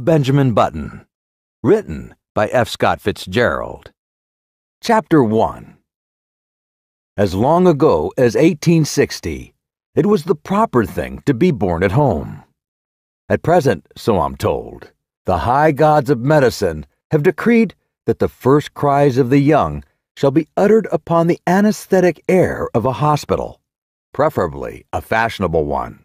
of Benjamin Button. Written by F. Scott Fitzgerald. Chapter 1. As long ago as 1860, it was the proper thing to be born at home. At present, so I'm told, the high gods of medicine have decreed that the first cries of the young shall be uttered upon the anesthetic air of a hospital, preferably a fashionable one.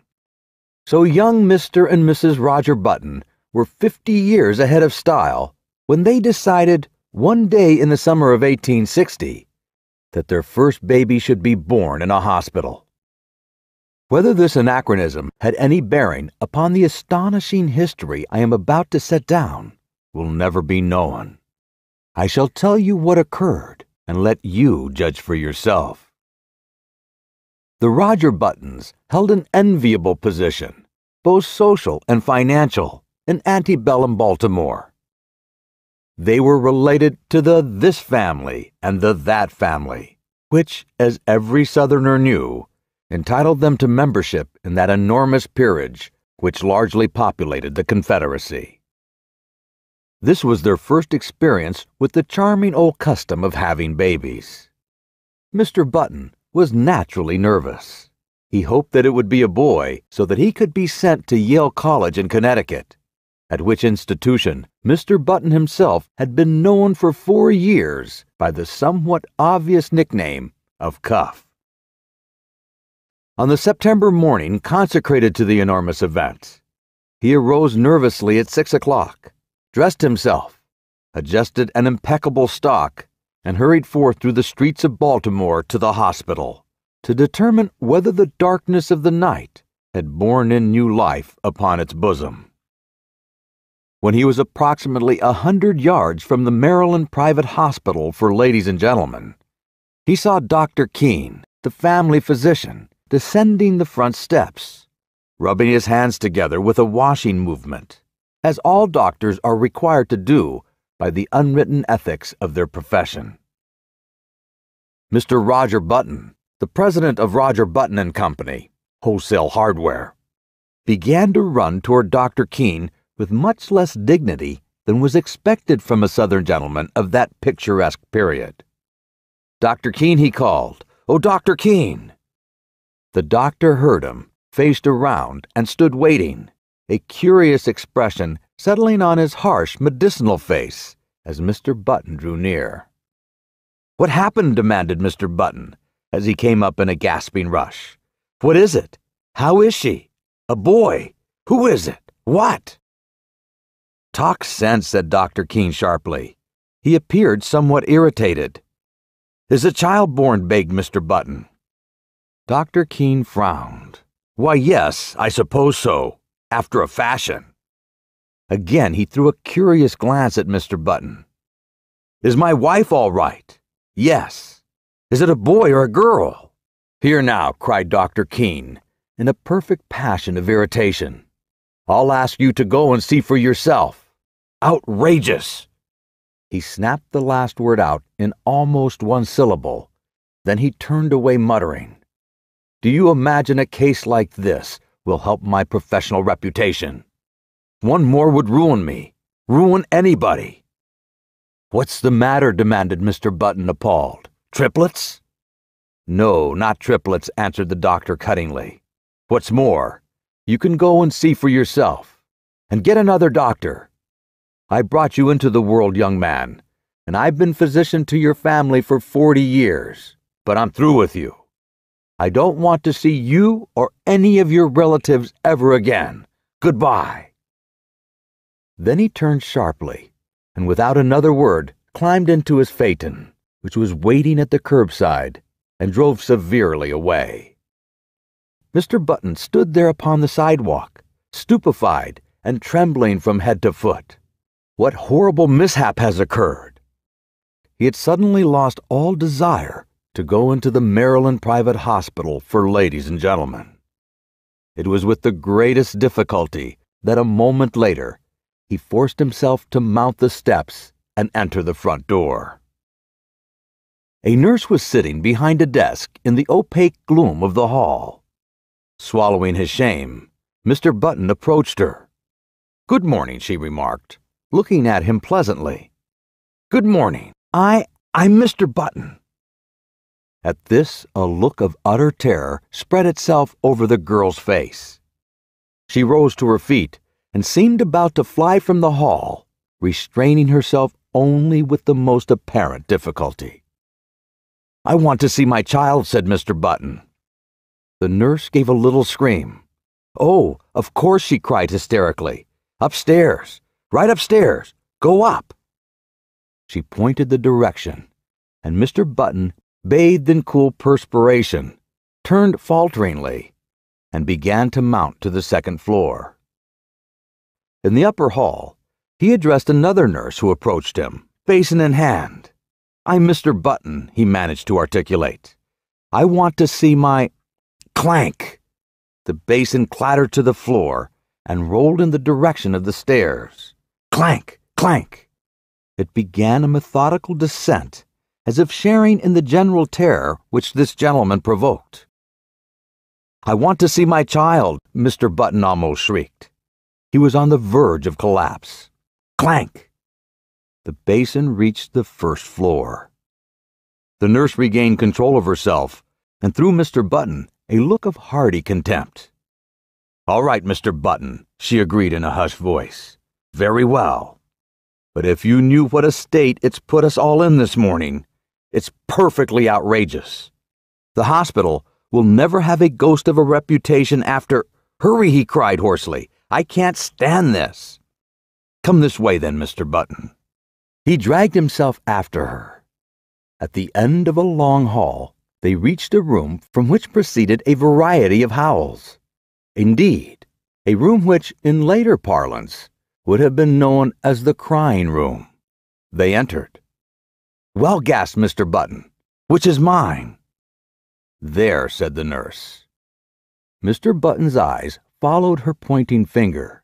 So young Mr. and Mrs. Roger Button were 50 years ahead of style when they decided one day in the summer of 1860 that their first baby should be born in a hospital. Whether this anachronism had any bearing upon the astonishing history I am about to set down will never be known. I shall tell you what occurred and let you judge for yourself. The Roger Buttons held an enviable position, both social and financial, in antebellum Baltimore. They were related to the this family and the that family, which, as every Southerner knew, entitled them to membership in that enormous peerage which largely populated the Confederacy. This was their first experience with the charming old custom of having babies. Mr. Button was naturally nervous. He hoped that it would be a boy so that he could be sent to Yale College in Connecticut, at which institution Mr. Button himself had been known for 4 years by the somewhat obvious nickname of Cuff. On the September morning consecrated to the enormous event, he arose nervously at 6 o'clock, dressed himself, adjusted an impeccable stock, and hurried forth through the streets of Baltimore to the hospital to determine whether the darkness of the night had borne in new life upon its bosom. When he was approximately 100 yards from the Maryland Private Hospital for Ladies and Gentlemen, he saw Dr. Keene, the family physician, descending the front steps, rubbing his hands together with a washing movement, as all doctors are required to do by the unwritten ethics of their profession. Mr. Roger Button, the president of Roger Button and Company, Wholesale Hardware, began to run toward Dr. Keene with much less dignity than was expected from a Southern gentleman of that picturesque period. "Dr. Keene," he called. "Oh, Dr. Keene!" The doctor heard him, faced around, and stood waiting, a curious expression settling on his harsh, medicinal face as Mr. Button drew near. "What happened?" demanded Mr. Button, as he came up in a gasping rush. "What is it? How is she? A boy? Who is it? What?" "Talk sense," said Dr. Keene sharply. He appeared somewhat irritated. "Is a child born?" begged Mr. Button. Dr. Keene frowned. "Why, yes, I suppose so, after a fashion." Again he threw a curious glance at Mr. Button. "Is my wife all right?" "Yes." "Is it a boy or a girl?" "Here now," cried Dr. Keene, in a perfect passion of irritation. "I'll ask you to go and see for yourself. Outrageous!" He snapped the last word out in almost one syllable. Then he turned away muttering, "Do you imagine a case like this will help my professional reputation? One more would ruin me, ruin anybody." "What's the matter?" demanded Mr. Button, appalled. "Triplets?" "No, not triplets," answered the doctor cuttingly. "What's more, you can go and see for yourself. And get another doctor. I brought you into the world, young man, and I've been physician to your family for 40 years, but I'm through with you. I don't want to see you or any of your relatives ever again. Goodbye." Then he turned sharply, and without another word, climbed into his phaeton, which was waiting at the curbside, and drove severely away. Mr. Button stood there upon the sidewalk, stupefied and trembling from head to foot. What horrible mishap has occurred? He had suddenly lost all desire to go into the Maryland Private Hospital for Ladies and Gentlemen. It was with the greatest difficulty that a moment later he forced himself to mount the steps and enter the front door. A nurse was sitting behind a desk in the opaque gloom of the hall. Swallowing his shame, Mr. Button approached her. "Good morning," she remarked, looking at him pleasantly. "Good morning. I'm Mr. Button." At this, a look of utter terror spread itself over the girl's face. She rose to her feet and seemed about to fly from the hall, restraining herself only with the most apparent difficulty. "I want to see my child," said Mr. Button. The nurse gave a little scream. "Oh, of course," she cried hysterically. "Upstairs. Right upstairs. Go up." She pointed the direction, and Mr. Button, bathed in cool perspiration, turned falteringly and began to mount to the second floor. In the upper hall, he addressed another nurse who approached him, basin in hand. "I'm Mr. Button," he managed to articulate. "I want to see my—" Clank! The basin clattered to the floor and rolled in the direction of the stairs. Clank! Clank! It began a methodical descent, as if sharing in the general terror which this gentleman provoked. "I want to see my child," Mr. Button almost shrieked. He was on the verge of collapse. Clank! The basin reached the first floor. The nurse regained control of herself and threw Mr. Button a look of hearty contempt. "All right, Mr. Button," she agreed in a hushed voice. "Very well. But if you knew what a state it's put us all in this morning, it's perfectly outrageous. The hospital will never have a ghost of a reputation after—" "Hurry," he cried hoarsely. "I can't stand this." "Come this way then, Mr. Button." He dragged himself after her. At the end of a long hall, they reached a room from which proceeded a variety of howls. Indeed, a room which, in later parlance, would have been known as the crying room. They entered. "Well," gasped Mr. Button, "which is mine?" "There," said the nurse. Mr. Button's eyes followed her pointing finger,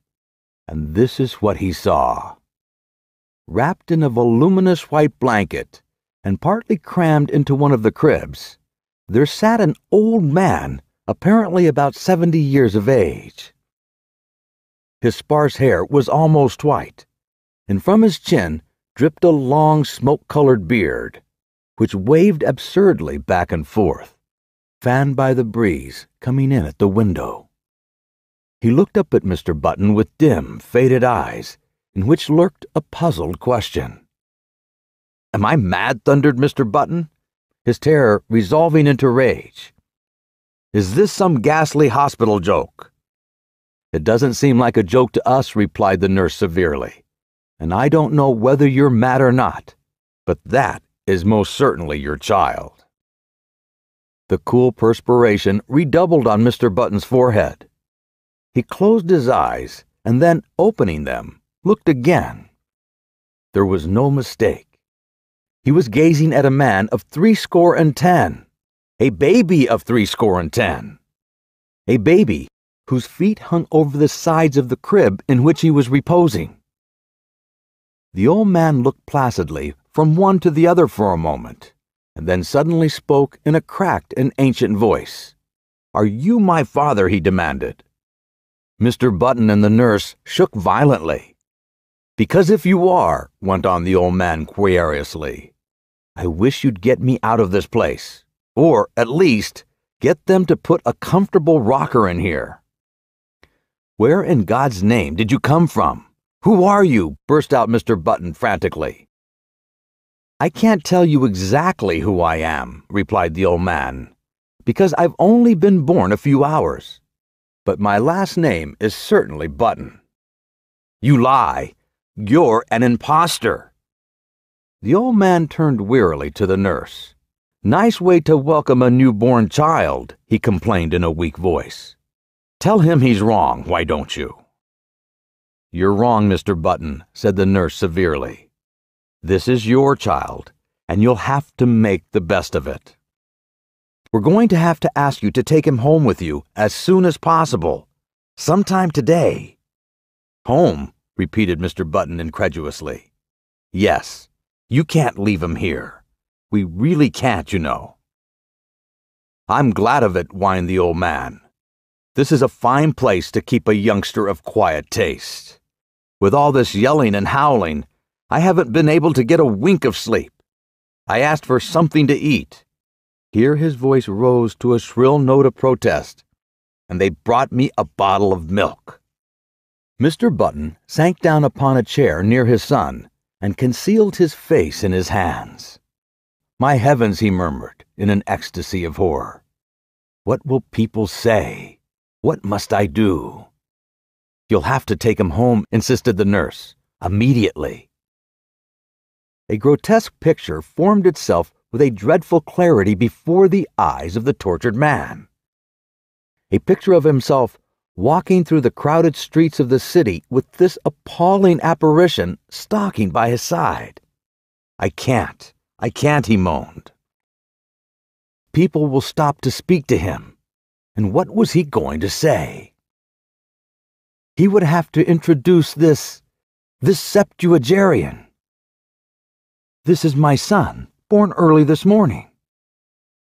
and this is what he saw. Wrapped in a voluminous white blanket and partly crammed into one of the cribs, there sat an old man, apparently about 70 years of age. His sparse hair was almost white, and from his chin dripped a long smoke-colored beard, which waved absurdly back and forth, fanned by the breeze coming in at the window. He looked up at Mr. Button with dim, faded eyes, in which lurked a puzzled question. "Am I mad?" thundered Mr. Button, his terror resolving into rage. "Is this some ghastly hospital joke?" "It doesn't seem like a joke to us," replied the nurse severely. "And I don't know whether you're mad or not, but that is most certainly your child." The cool perspiration redoubled on Mr. Button's forehead. He closed his eyes and then, opening them, looked again. There was no mistake. He was gazing at a man of 70, a baby of 70, a baby whose feet hung over the sides of the crib in which he was reposing. The old man looked placidly from one to the other for a moment, and then suddenly spoke in a cracked and ancient voice. "Are you my father?" he demanded. Mr. Button and the nurse shook violently. "Because if you are," went on the old man querulously, "I wish you'd get me out of this place, or, at least, get them to put a comfortable rocker in here." "Where in God's name did you come from? Who are you?" burst out Mr. Button frantically. "I can't tell you exactly who I am," replied the old man, "because I've only been born a few hours. But my last name is certainly Button." "You lie! You're an impostor!" The old man turned wearily to the nurse. "Nice way to welcome a newborn child," he complained in a weak voice. "Tell him he's wrong, why don't you?" "You're wrong, Mr. Button," said the nurse severely. "This is your child, and you'll have to make the best of it. We're going to have to ask you to take him home with you as soon as possible, sometime today." "Home?" repeated Mr. Button incredulously. "Yes, you can't leave him here. We really can't, you know." "I'm glad of it," whined the old man. "This is a fine place to keep a youngster of quiet taste. With all this yelling and howling, I haven't been able to get a wink of sleep. I asked for something to eat." Here his voice rose to a shrill note of protest. "And they brought me a bottle of milk." Mr. Button sank down upon a chair near his son and concealed his face in his hands. "My heavens," he murmured in an ecstasy of horror. "What will people say? What must I do?" "You'll have to take him home," insisted the nurse. "Immediately." A grotesque picture formed itself with a dreadful clarity before the eyes of the tortured man. A picture of himself walking through the crowded streets of the city with this appalling apparition stalking by his side. I can't, he moaned. People will stop to speak to him. And what was he going to say? He would have to introduce this septuagenarian. "This is my son, born early this morning."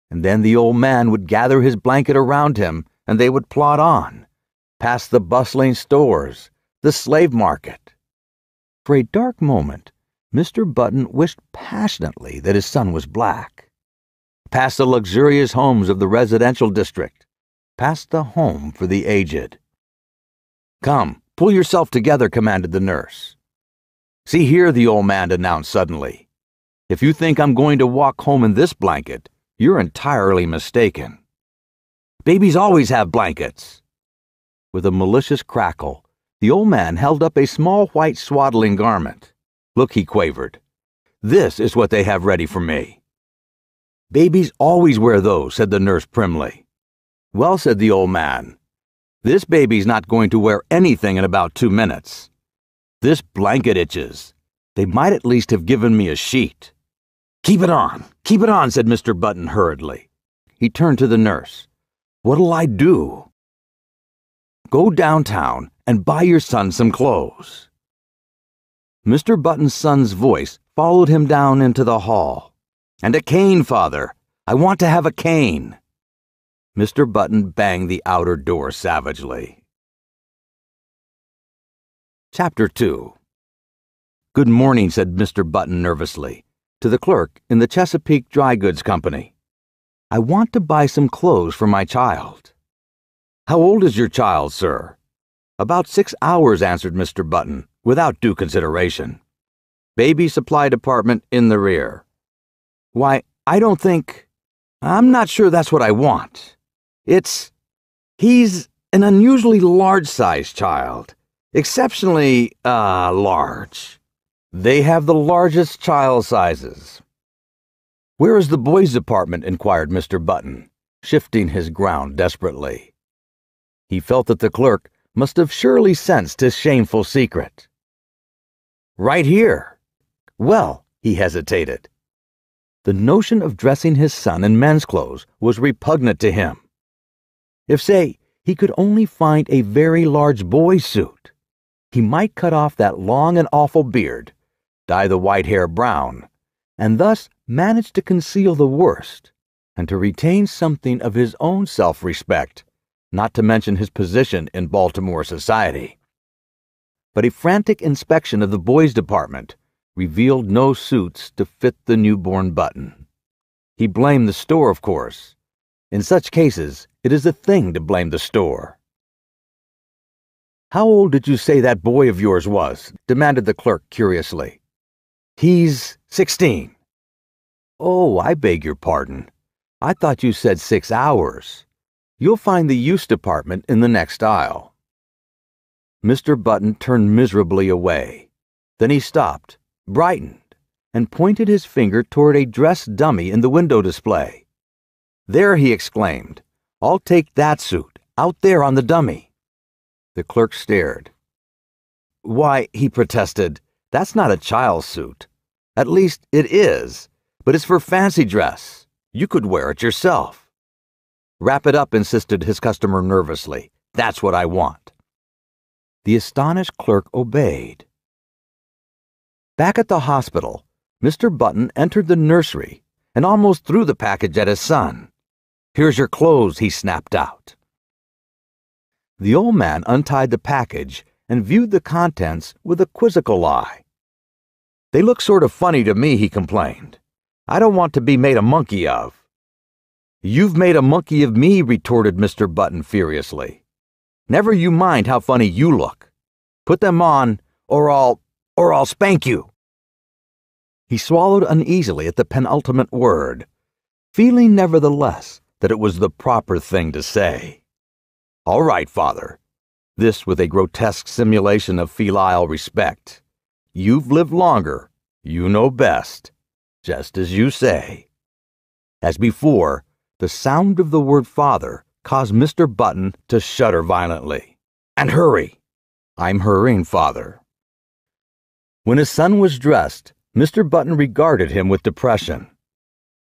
And then the old man would gather his blanket around him, and they would plod on, past the bustling stores, the slave market. For a dark moment, Mr. Button wished passionately that his son was black. Past the luxurious homes of the residential district, past the home for the aged. "Come, pull yourself together," commanded the nurse. "See here," the old man announced suddenly. "If you think I'm going to walk home in this blanket, you're entirely mistaken. Babies always have blankets." With a malicious crackle, the old man held up a small white swaddling garment. "Look," he quavered. "This is what they have ready for me." "Babies always wear those," said the nurse primly. "Well," said the old man, "this baby's not going to wear anything in about 2 minutes. This blanket itches. They might at least have given me a sheet." Keep it on, said Mr. Button hurriedly. He turned to the nurse. "What'll I do?" "Go downtown and buy your son some clothes." Mr. Button's son's voice followed him down into the hall. "And a cane, father. I want to have a cane." Mr. Button banged the outer door savagely. Chapter 2. "Good morning," said Mr. Button nervously, to the clerk in the Chesapeake Dry Goods Company. "I want to buy some clothes for my child." "How old is your child, sir?" "About 6 hours," answered Mr. Button, without due consideration. "Baby supply department in the rear." "Why, I'm not sure that's what I want. He's an unusually large-sized child. Exceptionally, large. They have the largest child sizes." "Where is the boys' department?" inquired Mr. Button, shifting his ground desperately. He felt that the clerk must have surely sensed his shameful secret. "Right here." "Well," he hesitated. The notion of dressing his son in men's clothes was repugnant to him. If, say, he could only find a very large boy's suit, he might cut off that long and awful beard, dye the white hair brown, and thus manage to conceal the worst, and to retain something of his own self-respect, not to mention his position in Baltimore society. But a frantic inspection of the boys' department revealed no suits to fit the newborn Button. He blamed the store, of course. In such cases, it is a thing to blame the store. "How old did you say that boy of yours was?" demanded the clerk curiously. "He's 16. "Oh, I beg your pardon. I thought you said 6 hours. You'll find the use department in the next aisle." Mr. Button turned miserably away. Then he stopped, brightened, and pointed his finger toward a dress dummy in the window display. "There," he exclaimed. "I'll take that suit, out there on the dummy." The clerk stared. "Why," he protested, "that's not a child's suit. At least, it is, but it's for fancy dress. You could wear it yourself." "Wrap it up," insisted his customer nervously. "That's what I want." The astonished clerk obeyed. Back at the hospital, Mr. Button entered the nursery and almost threw the package at his son. "Here's your clothes," he snapped out. The old man untied the package and viewed the contents with a quizzical eye. "They look sort of funny to me," he complained. "I don't want to be made a monkey of." "You've made a monkey of me," retorted Mr. Button furiously. "Never you mind how funny you look. Put them on, or I'll spank you." He swallowed uneasily at the penultimate word, feeling nevertheless that it was the proper thing to say. "All right, Father." This with a grotesque simulation of filial respect. "You've lived longer. You know best. Just as you say." As before, the sound of the word father caused Mr. Button to shudder violently. "And hurry." "I'm hurrying, Father." When his son was dressed, Mr. Button regarded him with depression.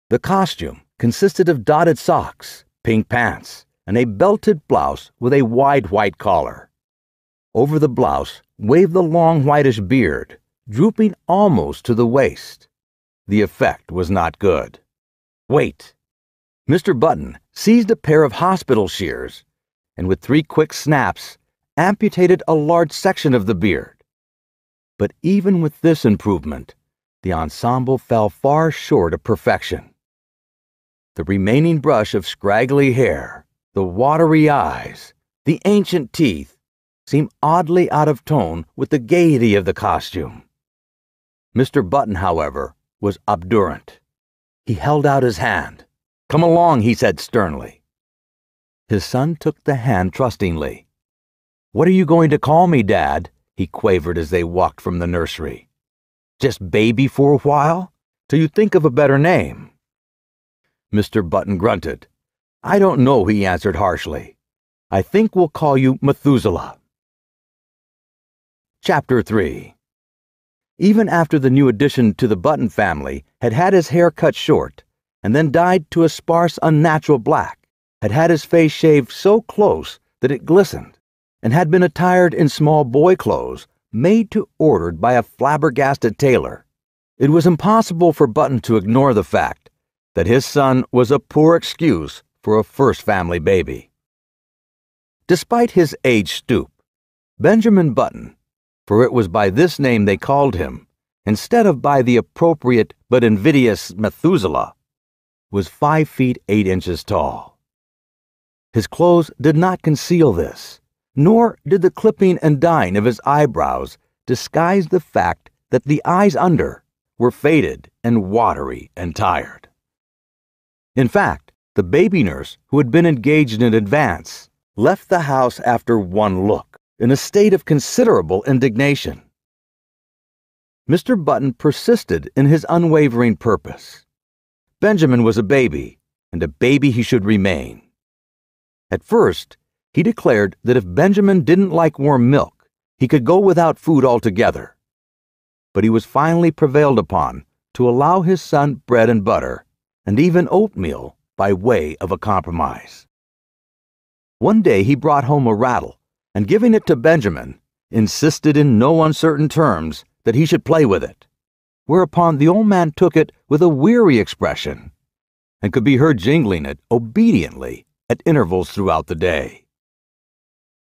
The costume consisted of dotted socks, pink pants, and a belted blouse with a wide white collar. Over the blouse waved the long whitish beard, drooping almost to the waist. The effect was not good. "Wait." Mr. Button seized a pair of hospital shears, and with 3 quick snaps, amputated a large section of the beard. But even with this improvement, the ensemble fell far short of perfection. The remaining brush of scraggly hair, the watery eyes, the ancient teeth, seemed oddly out of tone with the gaiety of the costume. Mr. Button, however, was obdurate. He held out his hand. "Come along," he said sternly. His son took the hand trustingly. "What are you going to call me, Dad?" he quavered as they walked from the nursery. "Just Baby for a while, till you think of a better name." Mr. Button grunted. "I don't know," he answered harshly. "I think we'll call you Methuselah." Chapter 3. Even after the new addition to the Button family had had his hair cut short, and then dyed to a sparse, unnatural black, had had his face shaved so close that it glistened, and had been attired in small boy clothes made to order by a flabbergasted tailor, it was impossible for Button to ignore the fact that his son was a poor excuse for a first family baby. Despite his age stoop, Benjamin Button, for it was by this name they called him, instead of by the appropriate but invidious Methuselah, was 5 feet 8 inches tall. His clothes did not conceal this, nor did the clipping and dyeing of his eyebrows disguise the fact that the eyes under were faded and watery and tired. In fact, the baby nurse who had been engaged in advance left the house after one look, in a state of considerable indignation. Mr. Button persisted in his unwavering purpose. Benjamin was a baby, and a baby he should remain. At first, he declared that if Benjamin didn't like warm milk, he could go without food altogether. But he was finally prevailed upon to allow his son bread and butter, and even oatmeal by way of a compromise. One day he brought home a rattle, and giving it to Benjamin, insisted in no uncertain terms that he should play with it, whereupon the old man took it with a weary expression, and could be heard jingling it obediently at intervals throughout the day.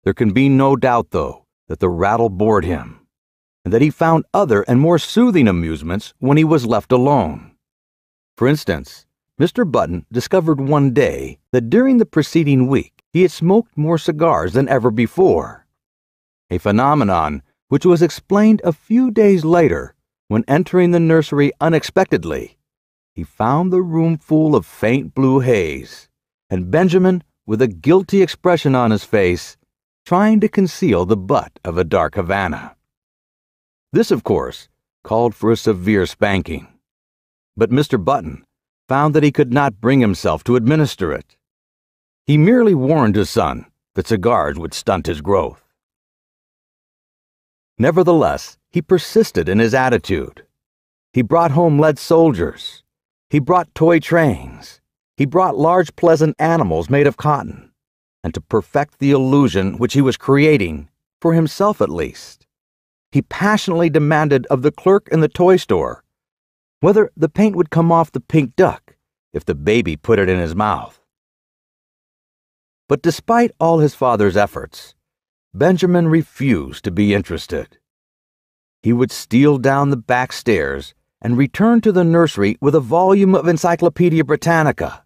There can be no doubt, though, that the rattle bored him, and that he found other and more soothing amusements when he was left alone. For instance, Mr. Button discovered one day that during the preceding week he had smoked more cigars than ever before, a phenomenon which was explained a few days later when, entering the nursery unexpectedly, he found the room full of faint blue haze, and Benjamin, with a guilty expression on his face, trying to conceal the butt of a dark Havana. This, of course, called for a severe spanking, but Mr. Button found that he could not bring himself to administer it. He merely warned his son that cigars would stunt his growth. Nevertheless, he persisted in his attitude. He brought home lead soldiers. He brought toy trains. He brought large pleasant animals made of cotton. And to perfect the illusion which he was creating, for himself at least, he passionately demanded of the clerk in the toy store whether the paint would come off the pink duck if the baby put it in his mouth. But despite all his father's efforts, Benjamin refused to be interested. He would steal down the back stairs and return to the nursery with a volume of Encyclopedia Britannica,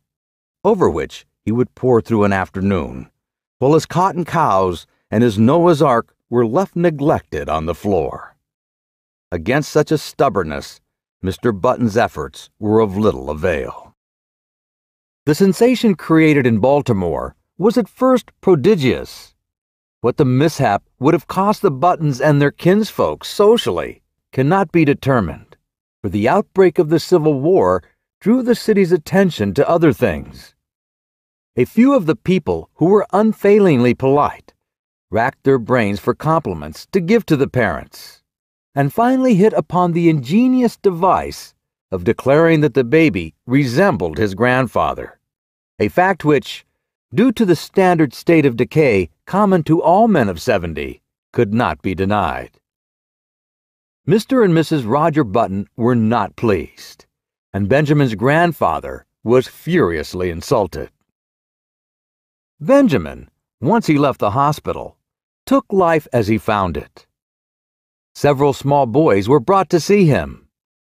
over which he would pore through an afternoon, while his cotton cows and his Noah's Ark were left neglected on the floor. Against such a stubbornness, Mr. Button's efforts were of little avail. The sensation created in Baltimore was at first prodigious. What the mishap would have cost the Buttons and their kinsfolk socially cannot be determined, for the outbreak of the Civil War drew the city's attention to other things. A few of the people who were unfailingly polite racked their brains for compliments to give to the parents, and finally hit upon the ingenious device of declaring that the baby resembled his grandfather, a fact which, due to the standard state of decay common to all men of 70, could not be denied. Mr. and Mrs. Roger Button were not pleased, and Benjamin's grandfather was furiously insulted. Benjamin, once he left the hospital, took life as he found it. Several small boys were brought to see him,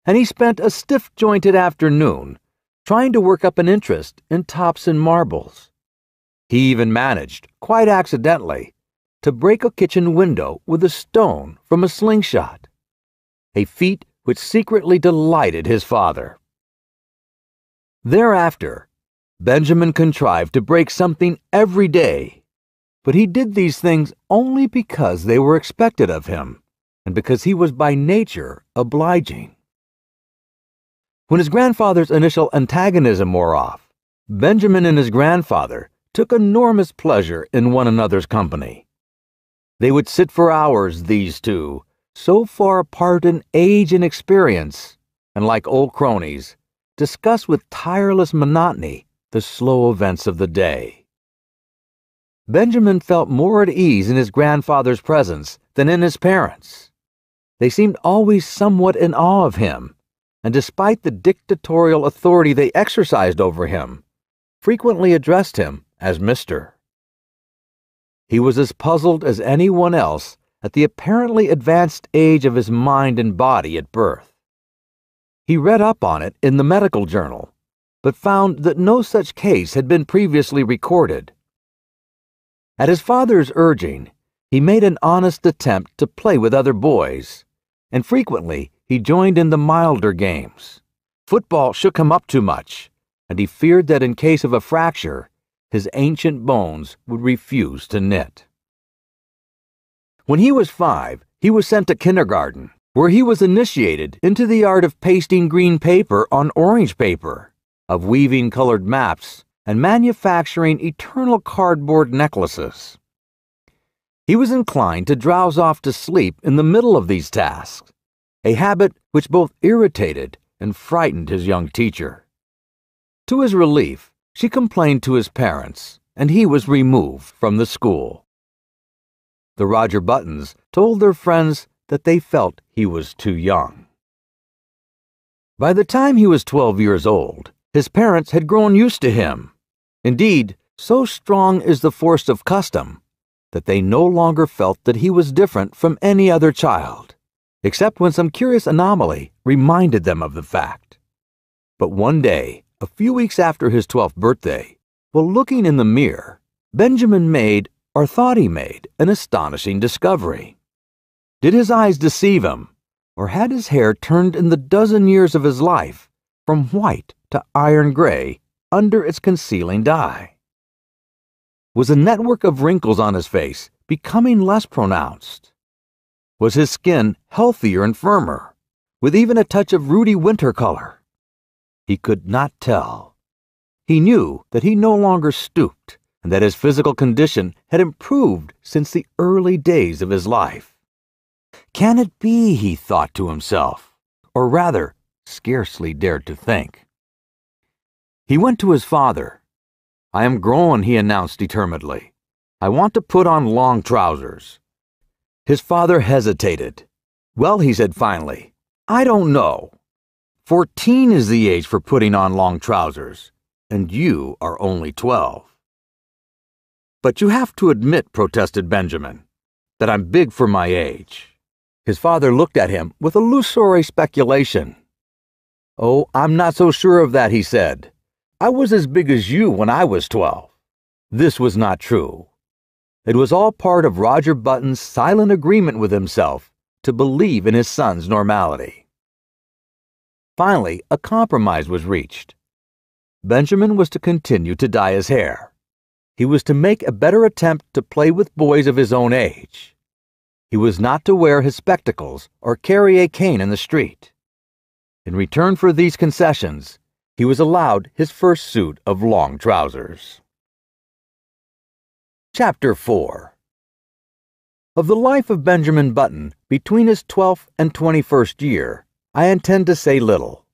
and he spent a stiff-jointed afternoon trying to work up an interest in tops and marbles. He even managed, quite accidentally, to break a kitchen window with a stone from a slingshot, a feat which secretly delighted his father. Thereafter, Benjamin contrived to break something every day, but he did these things only because they were expected of him, and because he was by nature obliging. When his grandfather's initial antagonism wore off, Benjamin and his grandfather took enormous pleasure in one another's company. They would sit for hours, these two, so far apart in age and experience, and like old cronies, discuss with tireless monotony the slow events of the day. Benjamin felt more at ease in his grandfather's presence than in his parents'. They seemed always somewhat in awe of him, and despite the dictatorial authority they exercised over him, frequently addressed him as Mr. He was as puzzled as anyone else at the apparently advanced age of his mind and body at birth. He read up on it in the medical journal, but found that no such case had been previously recorded. At his father's urging, he made an honest attempt to play with other boys, and frequently he joined in the milder games. Football shook him up too much, and he feared that in case of a fracture, his ancient bones would refuse to knit. When he was 5, he was sent to kindergarten, where he was initiated into the art of pasting green paper on orange paper, of weaving colored maps, and manufacturing eternal cardboard necklaces. He was inclined to drowse off to sleep in the middle of these tasks, a habit which both irritated and frightened his young teacher. To his relief, she complained to his parents, and he was removed from the school. The Roger Buttons told their friends that they felt he was too young. By the time he was 12 years old, his parents had grown used to him. Indeed, so strong is the force of custom that they no longer felt that he was different from any other child, except when some curious anomaly reminded them of the fact. But one day, a few weeks after his 12th birthday, while looking in the mirror, Benjamin made, or thought he made, an astonishing discovery. Did his eyes deceive him, or had his hair turned in the dozen years of his life from white to iron gray under its concealing dye? Was a network of wrinkles on his face becoming less pronounced? Was his skin healthier and firmer, with even a touch of ruddy winter color? He could not tell. He knew that he no longer stooped, and that his physical condition had improved since the early days of his life. Can it be, he thought to himself, or rather, scarcely dared to think. He went to his father. "I am grown," he announced determinedly. "I want to put on long trousers." His father hesitated. "Well," he said finally, "I don't know. 14 is the age for putting on long trousers, and you are only 12. "But you have to admit," protested Benjamin, that I'm big for my age." His father looked at him with illusory speculation. "Oh, I'm not so sure of that," he said. "I was as big as you when I was 12. This was not true. It was all part of Roger Button's silent agreement with himself to believe in his son's normality. Finally, a compromise was reached. Benjamin was to continue to dye his hair. He was to make a better attempt to play with boys of his own age. He was not to wear his spectacles or carry a cane in the street. In return for these concessions, he was allowed his first suit of long trousers. Chapter 4. Of the life of Benjamin Button between his 12th and 21st year, I intend to say little.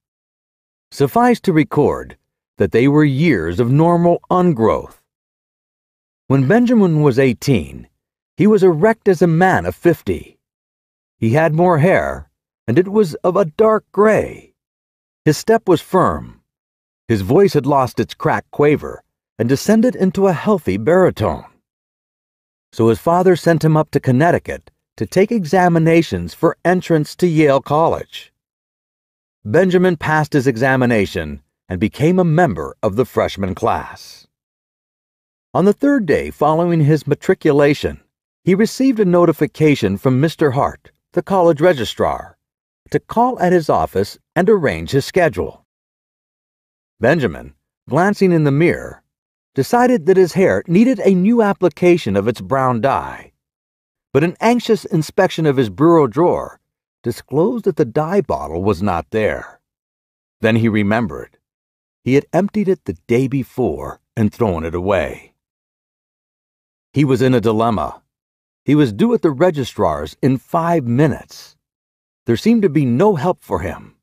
Suffice to record that they were years of normal ungrowth. When Benjamin was 18, he was erect as a man of 50. He had more hair, and it was of a dark gray. His step was firm. His voice had lost its cracked quaver and descended into a healthy baritone. So his father sent him up to Connecticut to take examinations for entrance to Yale College. Benjamin passed his examination and became a member of the freshman class. On the third day following his matriculation, he received a notification from Mr. Hart, the college registrar, to call at his office and arrange his schedule. Benjamin, glancing in the mirror, decided that his hair needed a new application of its brown dye, but an anxious inspection of his bureau drawer disclosed that the dye bottle was not there. Then he remembered. He had emptied it the day before and thrown it away. He was in a dilemma. He was due at the registrar's in 5 minutes. There seemed to be no help for him.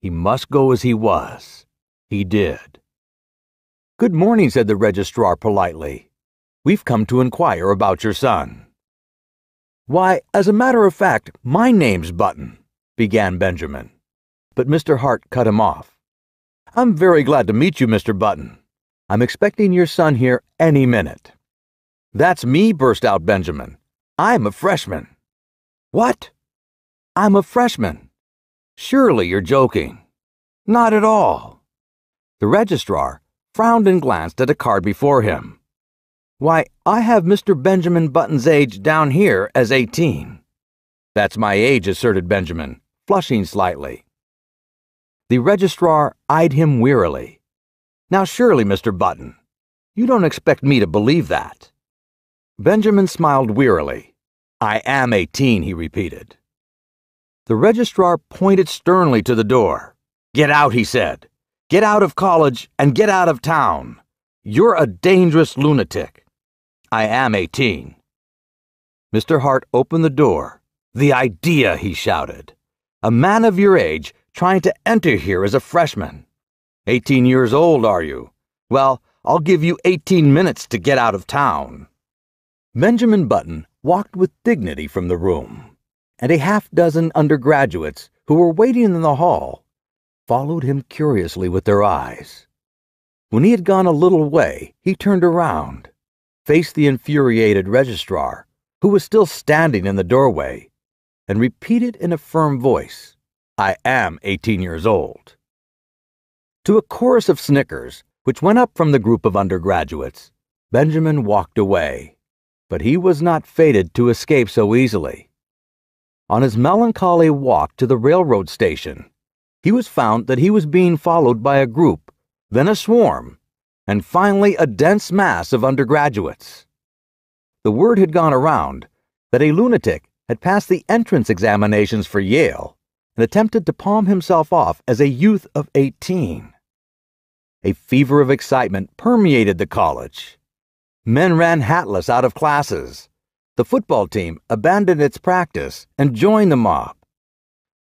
He must go as he was. He did. "Good morning," said the registrar politely. "We've come to inquire about your son." "Why, as a matter of fact, my name's Button," began Benjamin. But Mr. Hart cut him off. "I'm very glad to meet you, Mr. Button. I'm expecting your son here any minute." "That's me," burst out Benjamin. "I'm a freshman." "What?" "I'm a freshman." "Surely you're joking." "Not at all." The registrar frowned and glanced at a card before him. "Why, I have Mr. Benjamin Button's age down here as 18. "That's my age," asserted Benjamin, flushing slightly. The registrar eyed him wearily. "Now surely, Mr. Button, you don't expect me to believe that." Benjamin smiled wearily. "I am 18, he repeated. The registrar pointed sternly to the door. "Get out," he said. "Get out of college and get out of town. You're a dangerous lunatic." "I am 18. Mr. Hart opened the door. "The idea," he shouted. "A man of your age trying to enter here as a freshman. 18 years old, are you? Well, I'll give you 18 minutes to get out of town." Benjamin Button walked with dignity from the room, and a half-dozen undergraduates who were waiting in the hall followed him curiously with their eyes. When he had gone a little way, he turned around, faced the infuriated registrar, who was still standing in the doorway, and repeated in a firm voice, "I am 18 years old." To a chorus of snickers, which went up from the group of undergraduates, Benjamin walked away, but he was not fated to escape so easily. On his melancholy walk to the railroad station, he was found that he was being followed by a group, then a swarm, and finally a dense mass of undergraduates. The word had gone around that a lunatic had passed the entrance examinations for Yale and attempted to palm himself off as a youth of 18. A fever of excitement permeated the college. Men ran hatless out of classes. The football team abandoned its practice and joined the mob.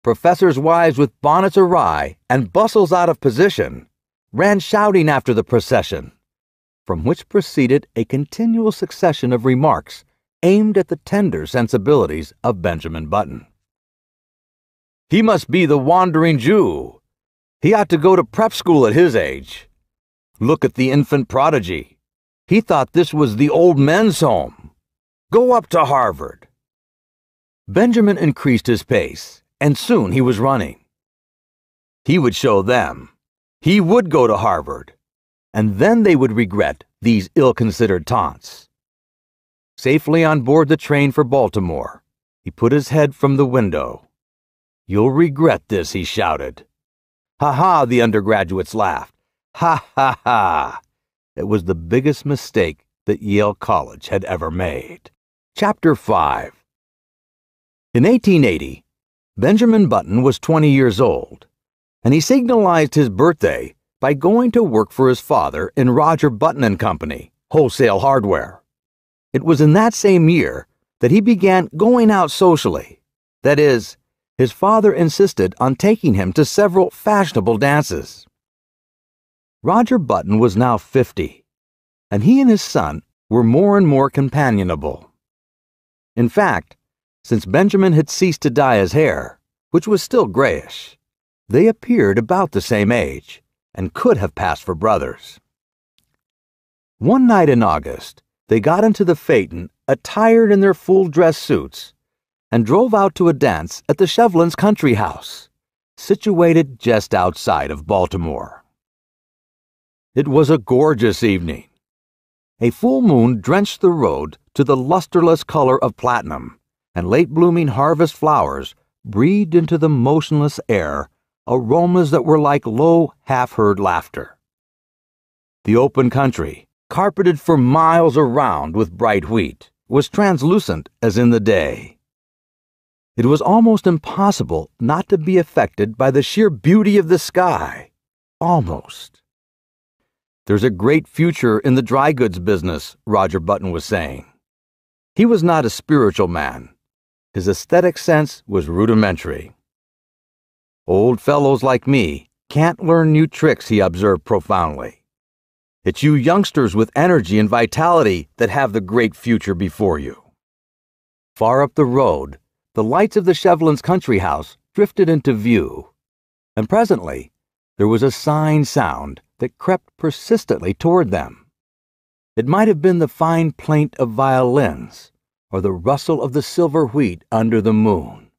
Professors' wives with bonnets awry and bustles out of position ran shouting after the procession, from which proceeded a continual succession of remarks aimed at the tender sensibilities of Benjamin Button. "He must be the wandering Jew. He ought to go to prep school at his age. Look at the infant prodigy. He thought this was the old men's home. Go up to Harvard. Benjamin increased his pace, and soon he was running. He would show them. He would go to Harvard, and then they would regret these ill-considered taunts. Safely on board the train for Baltimore, he put his head from the window. "You'll regret this," he shouted. "Ha ha," the undergraduates laughed. "Ha ha ha." It was the biggest mistake that Yale College had ever made. Chapter 5. In 1880, Benjamin Button was 20 years old, and he signalized his birthday by going to work for his father in Roger Button and Company, wholesale hardware. It was in that same year that he began going out socially. That is, his father insisted on taking him to several fashionable dances. Roger Button was now 50, and he and his son were more and more companionable. In fact, since Benjamin had ceased to dye his hair, which was still grayish, they appeared about the same age and could have passed for brothers. One night in August, they got into the phaeton attired in their full-dress suits and drove out to a dance at the Shevlins' country house, situated just outside of Baltimore. It was a gorgeous evening. A full moon drenched the road to the lusterless color of platinum, and late-blooming harvest flowers breathed into the motionless air aromas that were like low, half-heard laughter. The open country, carpeted for miles around with bright wheat, was translucent as in the day. It was almost impossible not to be affected by the sheer beauty of the sky. Almost. "There's a great future in the dry goods business," Roger Button was saying. He was not a spiritual man. His aesthetic sense was rudimentary. "Old fellows like me can't learn new tricks," he observed profoundly. "It's you youngsters with energy and vitality that have the great future before you." Far up the road, the lights of the Shevlins' country house drifted into view, and presently there was a sighing sound that crept persistently toward them. It might have been the fine plaint of violins or the rustle of the silver wheat under the moon.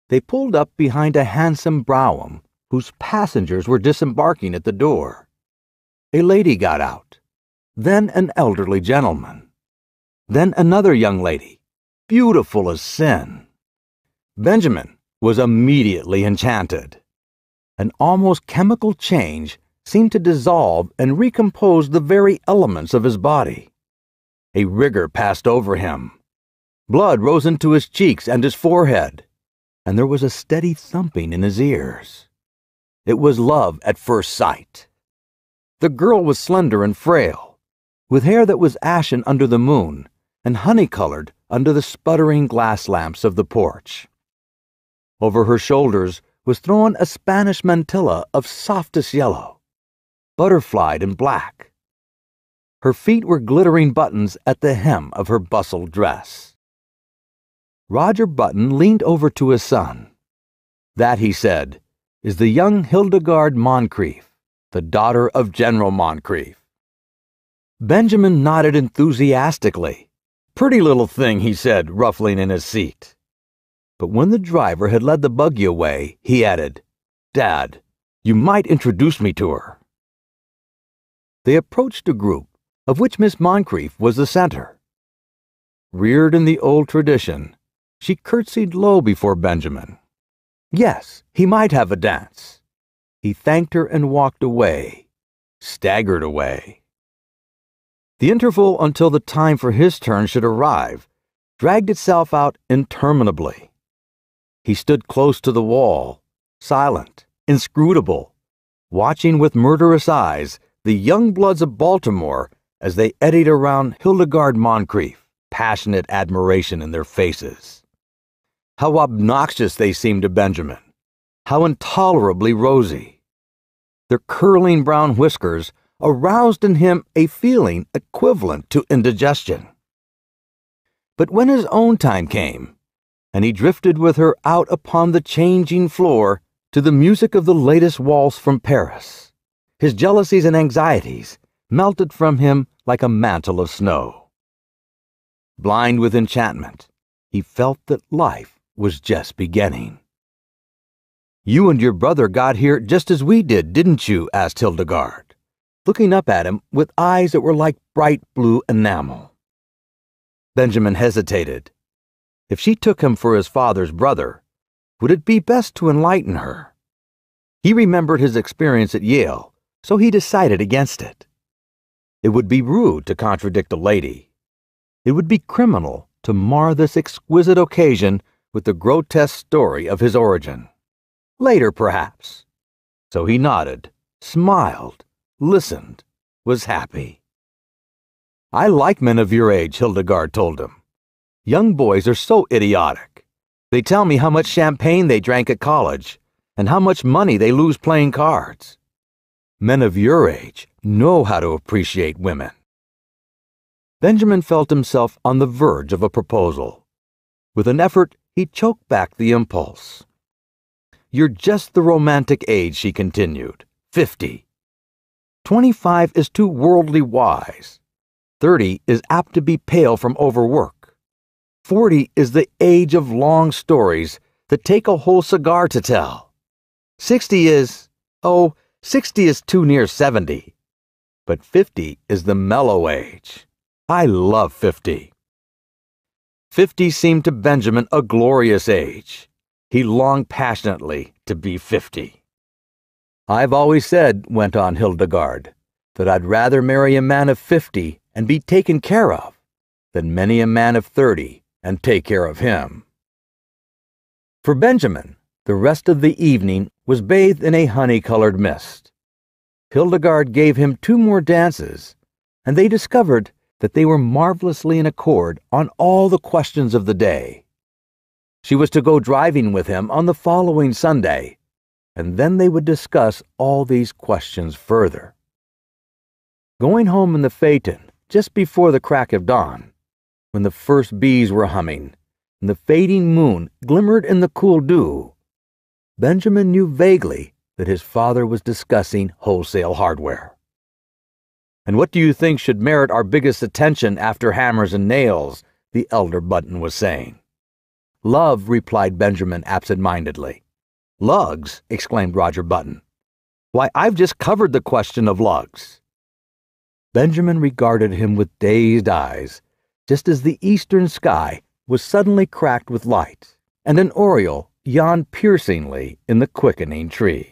They pulled up behind a handsome brougham whose passengers were disembarking at the door. A lady got out, then an elderly gentleman, then another young lady, beautiful as sin. Benjamin was immediately enchanted. An almost chemical change seemed to dissolve and recompose the very elements of his body. A rigor passed over him. Blood rose into his cheeks and his forehead, and there was a steady thumping in his ears. It was love at first sight. The girl was slender and frail, with hair that was ashen under the moon and honey-colored under the sputtering glass lamps of the porch. Over her shoulders was thrown a Spanish mantilla of softest yellow, butterflied and black. Her feet were glittering buttons at the hem of her bustled dress. Roger Button leaned over to his son. "That," he said, "is the young Hildegard Moncrief, the daughter of General Moncrief." Benjamin nodded enthusiastically. "Pretty little thing," he said, ruffling in his seat. But when the driver had led the buggy away, he added, "Dad, you might introduce me to her." They approached a group, of which Miss Moncrief was the center. Reared in the old tradition, she curtsied low before Benjamin. Yes, he might have a dance. He thanked her and walked away, staggered away. The interval until the time for his turn should arrive dragged itself out interminably. He stood close to the wall, silent, inscrutable, watching with murderous eyes the young bloods of Baltimore as they eddied around Hildegard Moncrief, passionate admiration in their faces. How obnoxious they seemed to Benjamin, how intolerably rosy. Their curling brown whiskers aroused in him a feeling equivalent to indigestion. But when his own time came, and he drifted with her out upon the changing floor to the music of the latest waltz from Paris, his jealousies and anxieties melted from him like a mantle of snow. Blind with enchantment, he felt that life was just beginning. "You and your brother got here just as we did, didn't you?" asked Hildegard, looking up at him with eyes that were like bright blue enamel. Benjamin hesitated. If she took him for his father's brother, would it be best to enlighten her? He remembered his experience at Yale, so he decided against it. It would be rude to contradict a lady. It would be criminal to mar this exquisite occasion with the grotesque story of his origin. Later, perhaps. So he nodded, smiled, listened, was happy. "I like men of your age," Hildegard told him. "Young boys are so idiotic. They tell me how much champagne they drank at college and how much money they lose playing cards. Men of your age know how to appreciate women." Benjamin felt himself on the verge of a proposal. With an effort, he choked back the impulse. "You're just the romantic age," she continued. 50. 25 is too worldly wise. 30 is apt to be pale from overwork. 40 is the age of long stories that take a whole cigar to tell. 60 is 60 is too near 70. But 50 is the mellow age. I love 50. 50 seemed to Benjamin a glorious age. He longed passionately to be 50. "I've always said," went on Hildegard, "that I'd rather marry a man of 50 and be taken care of than many a man of 30 and take care of him." For Benjamin, the rest of the evening was bathed in a honey-colored mist. Hildegard gave him 2 more dances, and they discovered that they were marvelously in accord on all the questions of the day. She was to go driving with him on the following Sunday, and then they would discuss all these questions further. Going home in the phaeton just before the crack of dawn, when the first bees were humming and the fading moon glimmered in the cool dew, Benjamin knew vaguely that his father was discussing wholesale hardware. "And what do you think should merit our biggest attention after hammers and nails?" the elder Button was saying. "Love," replied Benjamin absent-mindedly. "Lugs?" exclaimed Roger Button. "Why, I've just covered the question of lugs." Benjamin regarded him with dazed eyes, just as the eastern sky was suddenly cracked with light, and an oriole yawned piercingly in the quickening trees.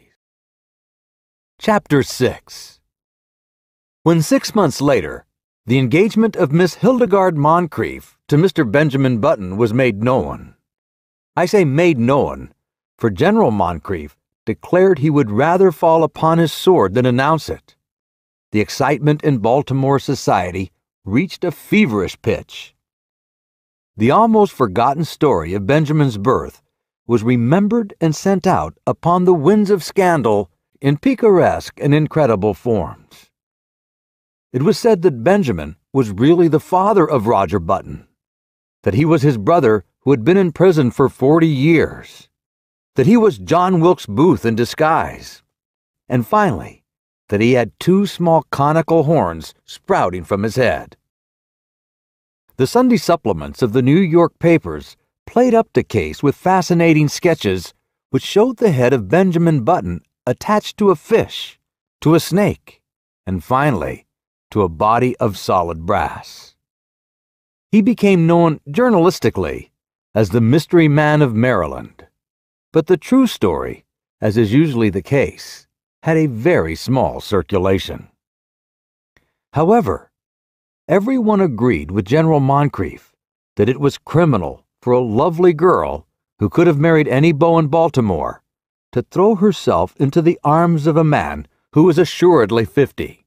Chapter 6. When 6 months later, the engagement of Miss Hildegard Moncrief to Mr. Benjamin Button was made known. I say made known, for General Moncrief declared he would rather fall upon his sword than announce it. The excitement in Baltimore society reached a feverish pitch. The almost forgotten story of Benjamin's birth was remembered and sent out upon the winds of scandal in picaresque and incredible forms. It was said that Benjamin was really the father of Roger Button, that he was his brother who had been in prison for 40 years, that he was John Wilkes Booth in disguise, and finally, that he had 2 small conical horns sprouting from his head. The Sunday supplements of the New York papers played up the case with fascinating sketches which showed the head of Benjamin Button attached to a fish, to a snake, and finally, to a body of solid brass. He became known journalistically as the Mystery Man of Maryland, but the true story, as is usually the case, had a very small circulation. However, everyone agreed with General Moncrief that it was criminal for a lovely girl who could have married any beau in Baltimore to throw herself into the arms of a man who was assuredly 50.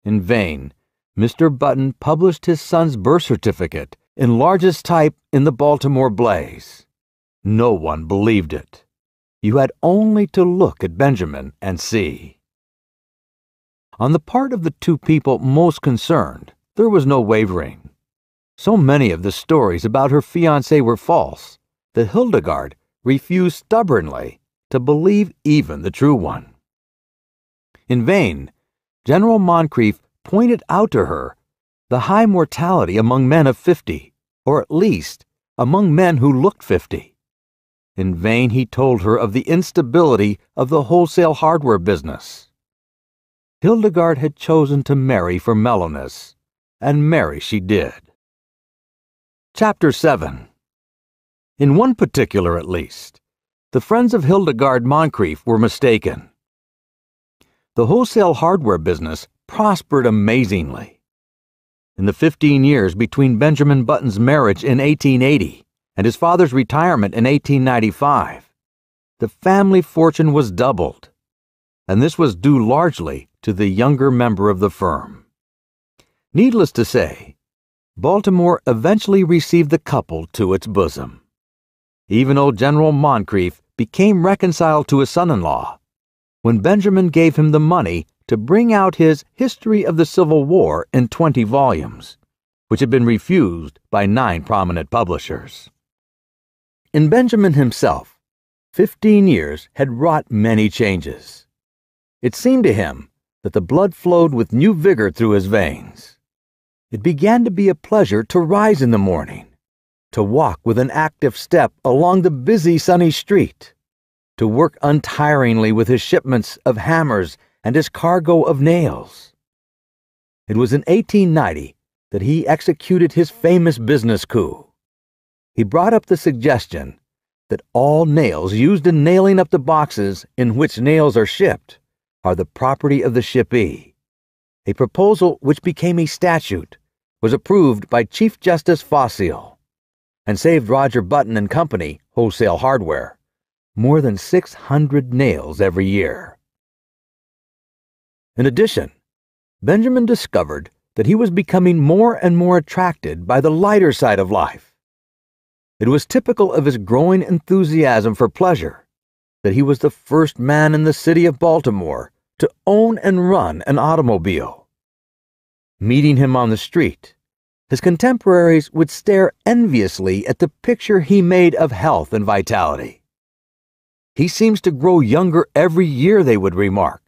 In vain, Mr. Button published his son's birth certificate in largest type in the Baltimore Blaze. No one believed it. You had only to look at Benjamin and see. On the part of the 2 people most concerned, there was no wavering. So many of the stories about her fiancé were false that Hildegard refused stubbornly to believe even the true one. In vain, General Moncrief pointed out to her the high mortality among men of 50, or at least among men who looked 50. In vain he told her of the instability of the wholesale hardware business. Hildegard had chosen to marry for mellowness, and marry she did. Chapter 7. In one particular, at least, the friends of Hildegard Moncrief were mistaken. The wholesale hardware business prospered amazingly. In the 15 years between Benjamin Button's marriage in 1880 and his father's retirement in 1895, the family fortune was doubled, and this was due largely to the younger member of the firm. Needless to say, Baltimore eventually received the couple to its bosom. Even old General Moncrief became reconciled to his son-in-law when Benjamin gave him the money to bring out his History of the Civil War in 20 volumes, which had been refused by 9 prominent publishers. In Benjamin himself, 15 years had wrought many changes. It seemed to him that the blood flowed with new vigor through his veins. It began to be a pleasure to rise in the morning, to walk with an active step along the busy sunny street, to work untiringly with his shipments of hammers and his cargo of nails. It was in 1890 that he executed his famous business coup. He brought up the suggestion that all nails used in nailing up the boxes in which nails are shipped are the property of the shippee. A proposal which became a statute, was approved by Chief Justice Fossil, and saved Roger Button and Company, Wholesale Hardware, more than 600 nails every year. In addition, Benjamin discovered that he was becoming more and more attracted by the lighter side of life. It was typical of his growing enthusiasm for pleasure that he was the first man in the city of Baltimore to own and run an automobile. Meeting him on the street, his contemporaries would stare enviously at the picture he made of health and vitality. "He seems to grow younger every year," they would remark.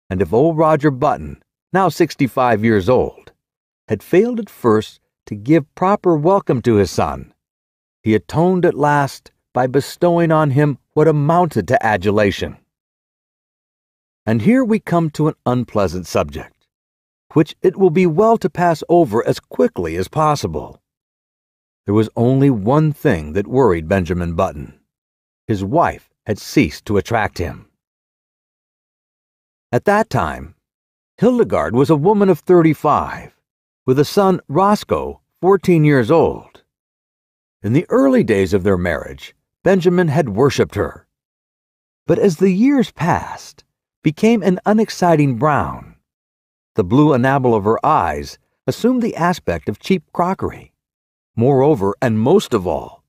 And if old Roger Button, now 65 years old, had failed at first to give proper welcome to his son, he atoned at last by bestowing on him what amounted to adulation. And here we come to an unpleasant subject, which it will be well to pass over as quickly as possible. There was only one thing that worried Benjamin Button. His wife had ceased to attract him. At that time, Hildegard was a woman of 35, with a son, Roscoe, 14 years old. In the early days of their marriage, Benjamin had worshipped her. But as the years passed, became an unexciting brown. The blue enamel of her eyes assumed the aspect of cheap crockery. Moreover, and most of all,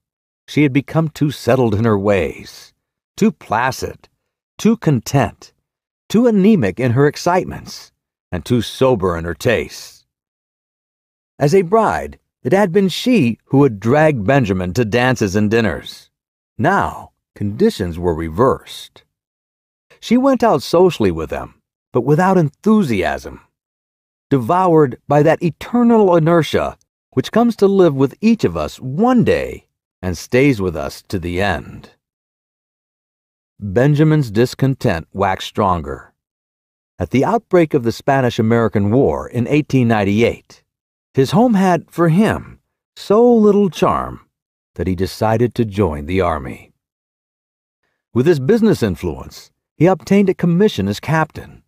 she had become too settled in her ways, too placid, too content, too anemic in her excitements, and too sober in her tastes. As a bride, it had been she who had dragged Benjamin to dances and dinners. Now, conditions were reversed. She went out socially with them, but without enthusiasm, devoured by that eternal inertia which comes to live with each of us one day and stays with us to the end. Benjamin's discontent waxed stronger. At the outbreak of the Spanish-American War in 1898, his home had, for him, so little charm that he decided to join the army. With his business influence, he obtained a commission as captain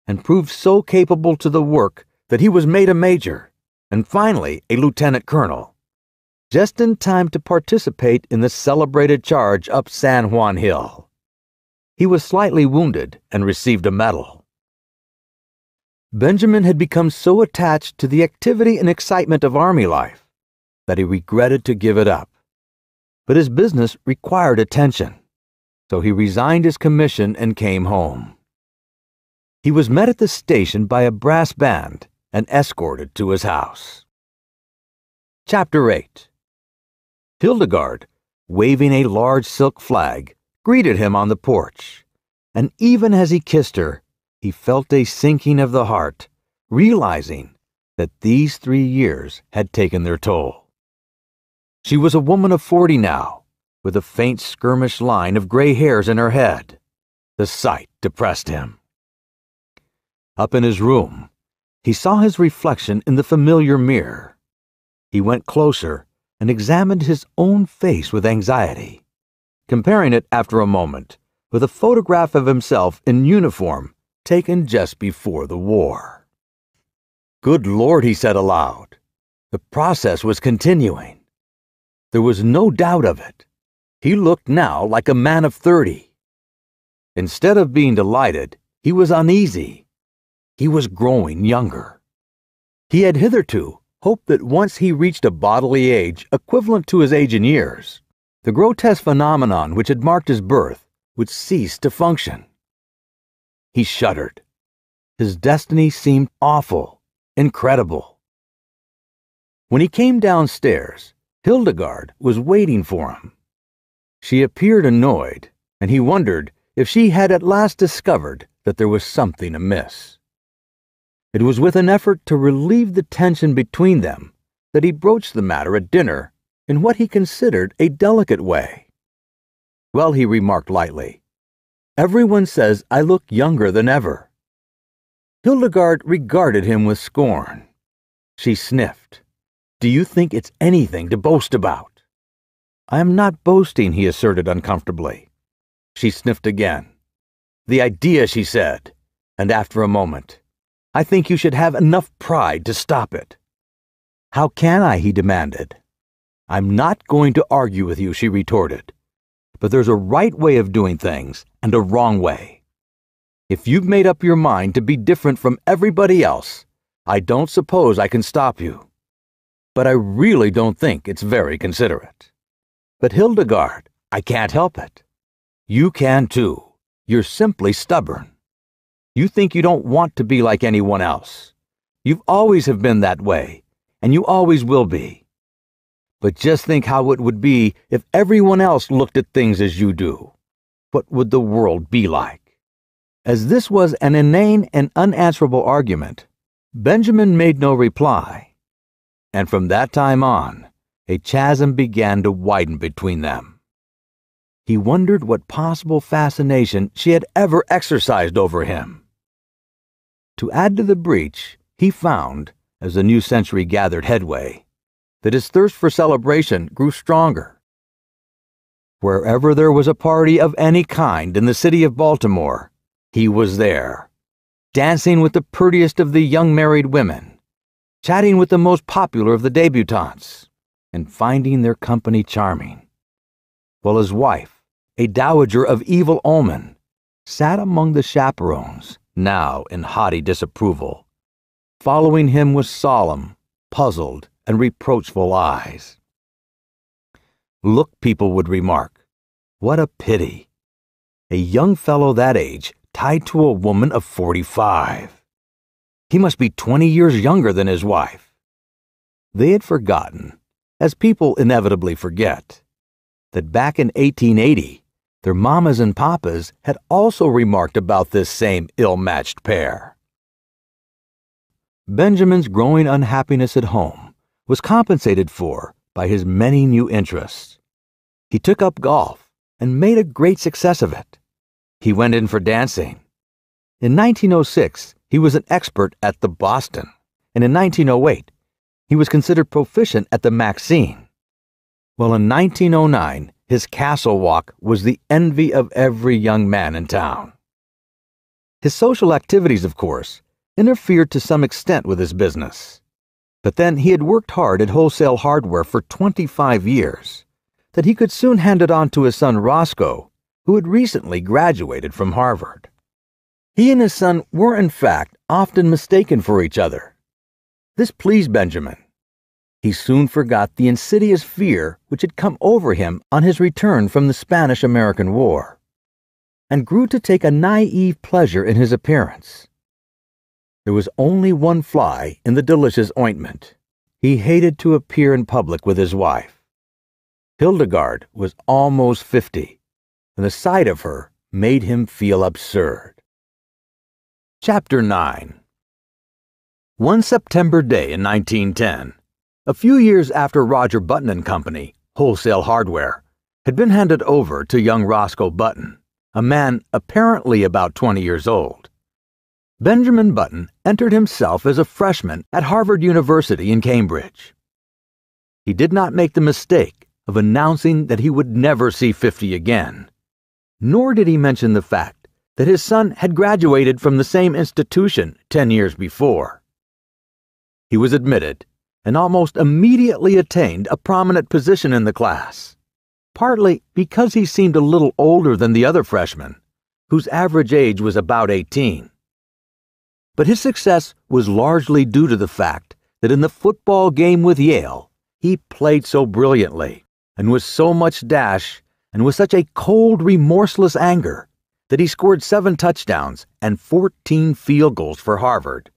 and proved so capable to the work that he was made a major and finally a lieutenant colonel, just in time to participate in the celebrated charge up San Juan Hill. He was slightly wounded and received a medal. Benjamin had become so attached to the activity and excitement of army life that he regretted to give it up. But his business required attention, so he resigned his commission and came home. He was met at the station by a brass band and escorted to his house. Chapter 8. Hildegard, waving a large silk flag, greeted him on the porch, and even as he kissed her, he felt a sinking of the heart, realizing that these 3 years had taken their toll. She was a woman of 40 now, with a faint skirmish line of gray hairs in her head. The sight depressed him. Up in his room, he saw his reflection in the familiar mirror. He went closer and examined his own face with anxiety, comparing it after a moment with a photograph of himself in uniform taken just before the war. Good Lord, he said aloud. The process was continuing. There was no doubt of it. He looked now like a man of 30. Instead of being delighted, he was uneasy. He was growing younger. He had hitherto hoped that once he reached a bodily age equivalent to his age in years, the grotesque phenomenon which had marked his birth would cease to function. He shuddered. His destiny seemed awful, incredible. When he came downstairs, Hildegard was waiting for him. She appeared annoyed, and he wondered if she had at last discovered that there was something amiss. It was with an effort to relieve the tension between them that he broached the matter at dinner in what he considered a delicate way. Well, he remarked lightly, everyone says I look younger than ever. Hildegard regarded him with scorn. She sniffed. Do you think it's anything to boast about? I am not boasting, he asserted uncomfortably. She sniffed again. The idea, she said, and after a moment, I think you should have enough pride to stop it. How can I, he demanded. I'm not going to argue with you, she retorted. But there's a right way of doing things and a wrong way. If you've made up your mind to be different from everybody else, I don't suppose I can stop you. But I really don't think it's very considerate. But Hildegard, I can't help it. You can too. You're simply stubborn. You think you don't want to be like anyone else. You've always have been that way, and you always will be. But just think how it would be if everyone else looked at things as you do. What would the world be like? As this was an inane and unanswerable argument, Benjamin made no reply. And from that time on, a chasm began to widen between them. He wondered what possible fascination she had ever exercised over him. To add to the breach, he found, as the new century gathered headway, that his thirst for celebration grew stronger. Wherever there was a party of any kind in the city of Baltimore, he was there, dancing with the prettiest of the young married women, chatting with the most popular of the debutantes, and finding their company charming, while his wife, a dowager of evil omen, sat among the chaperones, now in haughty disapproval, following him with solemn, puzzled, and reproachful eyes. Look, people would remark, what a pity. A young fellow that age tied to a woman of 45. He must be 20 years younger than his wife. They had forgotten, as people inevitably forget, that back in 1880, their mamas and papas had also remarked about this same ill-matched pair. Benjamin's growing unhappiness at home was compensated for by his many new interests. He took up golf and made a great success of it. He went in for dancing. In 1906, he was an expert at the Boston, and in 1908, he was considered proficient at the Maxine. While in 1909, his castle walk was the envy of every young man in town. His social activities, of course, interfered to some extent with his business. But then he had worked hard at wholesale hardware for 25 years, that he could soon hand it on to his son Roscoe, who had recently graduated from Harvard. He and his son were, in fact, often mistaken for each other. This pleased Benjamin. He soon forgot the insidious fear which had come over him on his return from the Spanish-American War, and grew to take a naive pleasure in his appearance. There was only one fly in the delicious ointment. He hated to appear in public with his wife. Hildegard was almost 50, and the sight of her made him feel absurd. Chapter 9. One September day in 1910, A few years after Roger Button and Company, Wholesale Hardware, had been handed over to young Roscoe Button, a man apparently about 20 years old, Benjamin Button entered himself as a freshman at Harvard University in Cambridge. He did not make the mistake of announcing that he would never see 50 again, nor did he mention the fact that his son had graduated from the same institution 10 years before. He was admitted and almost immediately attained a prominent position in the class, partly because he seemed a little older than the other freshmen, whose average age was about 18. But his success was largely due to the fact that in the football game with Yale, he played so brilliantly and with so much dash and with such a cold, remorseless anger that he scored 7 touchdowns and 14 field goals for Harvard,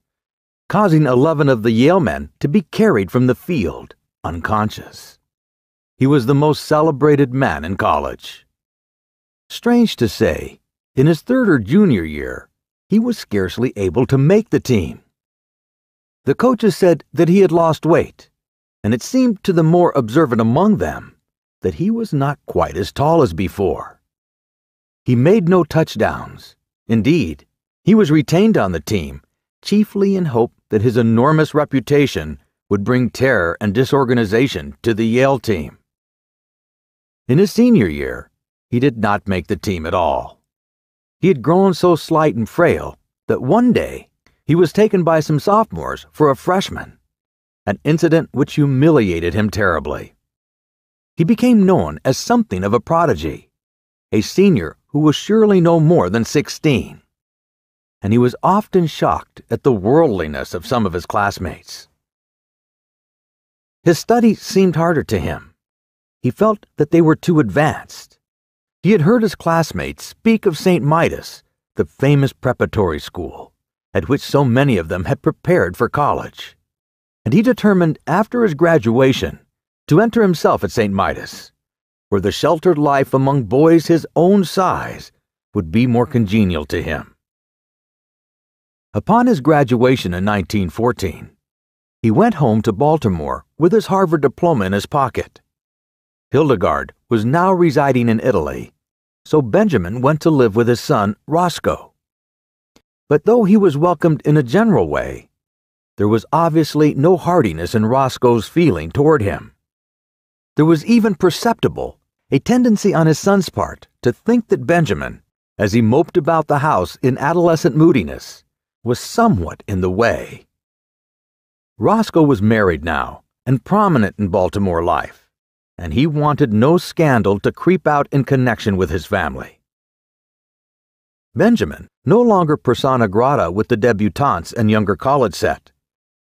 causing 11 of the Yale men to be carried from the field, unconscious. He was the most celebrated man in college. Strange to say, in his third or junior year, he was scarcely able to make the team. The coaches said that he had lost weight, and it seemed to the more observant among them that he was not quite as tall as before. He made no touchdowns. Indeed, he was retained on the team chiefly in hope that his enormous reputation would bring terror and disorganization to the Yale team. In his senior year, he did not make the team at all. He had grown so slight and frail that one day he was taken by some sophomores for a freshman, an incident which humiliated him terribly. He became known as something of a prodigy, a senior who was surely no more than 16, and he was often shocked at the worldliness of some of his classmates. His studies seemed harder to him. He felt that they were too advanced. He had heard his classmates speak of St. Midas, the famous preparatory school, at which so many of them had prepared for college, and he determined after his graduation to enter himself at St. Midas, where the sheltered life among boys his own size would be more congenial to him. Upon his graduation in 1914, he went home to Baltimore with his Harvard diploma in his pocket. Hildegard was now residing in Italy, so Benjamin went to live with his son, Roscoe. But though he was welcomed in a general way, there was obviously no heartiness in Roscoe's feeling toward him. There was even perceptible a tendency on his son's part to think that Benjamin, as he moped about the house in adolescent moodiness, was somewhat in the way. Roscoe was married now and prominent in Baltimore life, and he wanted no scandal to creep out in connection with his family. Benjamin, no longer persona grata with the debutantes and younger college set,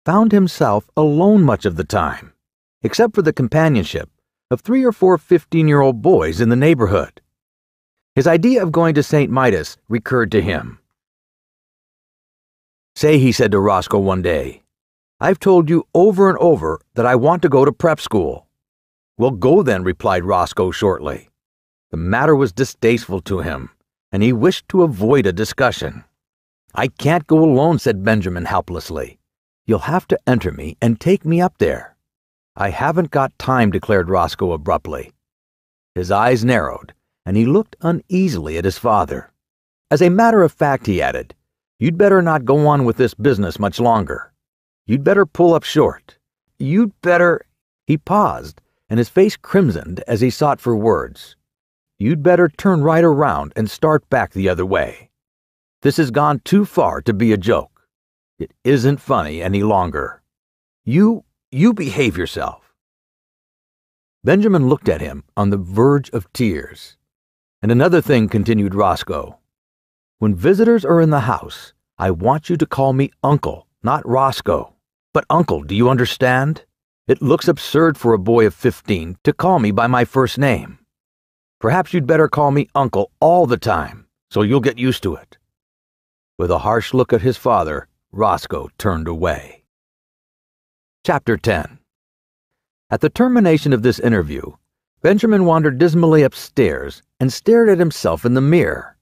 found himself alone much of the time, except for the companionship of 3 or 4 15-year-old boys in the neighborhood. His idea of going to St. Midas recurred to him. "Say," he said to Roscoe one day, "I've told you over and over that I want to go to prep school." "Well, go then," replied Roscoe shortly. The matter was distasteful to him, and he wished to avoid a discussion. "I can't go alone," said Benjamin helplessly. "You'll have to enter me and take me up there." "I haven't got time," declared Roscoe abruptly. His eyes narrowed, and he looked uneasily at his father. "As a matter of fact," he added, "you'd better not go on with this business much longer. You'd better pull up short. You'd better—" He paused, and his face crimsoned as he sought for words. "You'd better turn right around and start back the other way. This has gone too far to be a joke. It isn't funny any longer. You behave yourself." Benjamin looked at him on the verge of tears. "And another thing," continued Roscoe. "When visitors are in the house, I want you to call me Uncle, not Roscoe. But Uncle, do you understand? It looks absurd for a boy of 15 to call me by my first name. Perhaps you'd better call me Uncle all the time, so you'll get used to it." With a harsh look at his father, Roscoe turned away. Chapter 10. At the termination of this interview, Benjamin wandered dismally upstairs and stared at himself in the mirror.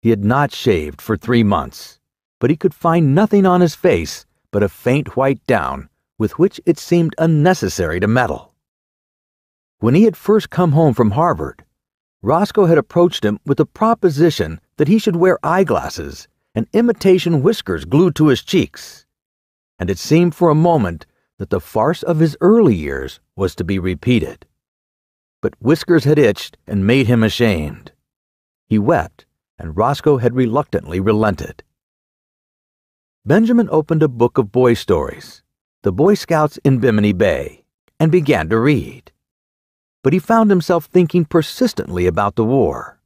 He had not shaved for 3 months, but he could find nothing on his face but a faint white down with which it seemed unnecessary to meddle. When he had first come home from Harvard, Roscoe had approached him with the proposition that he should wear eyeglasses and imitation whiskers glued to his cheeks, and it seemed for a moment that the farce of his early years was to be repeated. But whiskers had itched and made him ashamed. He wept, and Roscoe had reluctantly relented. Benjamin opened a book of boy stories, The Boy Scouts in Bimini Bay, and began to read. But he found himself thinking persistently about the war.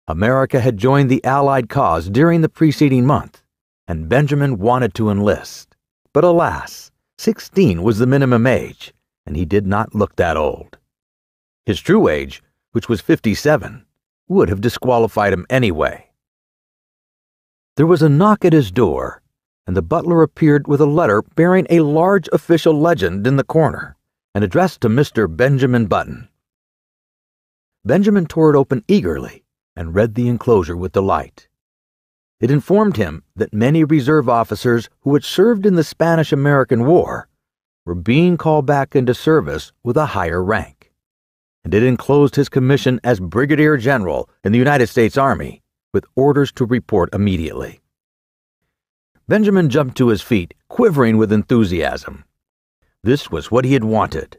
America had joined the Allied cause during the preceding month, and Benjamin wanted to enlist. But alas, 16 was the minimum age, and he did not look that old. His true age, which was 57, would have disqualified him anyway. There was a knock at his door, and the butler appeared with a letter bearing a large official legend in the corner, and addressed to Mr. Benjamin Button. Benjamin tore it open eagerly and read the enclosure with delight. It informed him that many reserve officers who had served in the Spanish-American War were being called back into service with a higher rank, and it enclosed his commission as Brigadier General in the United States Army, with orders to report immediately. Benjamin jumped to his feet, quivering with enthusiasm. This was what he had wanted.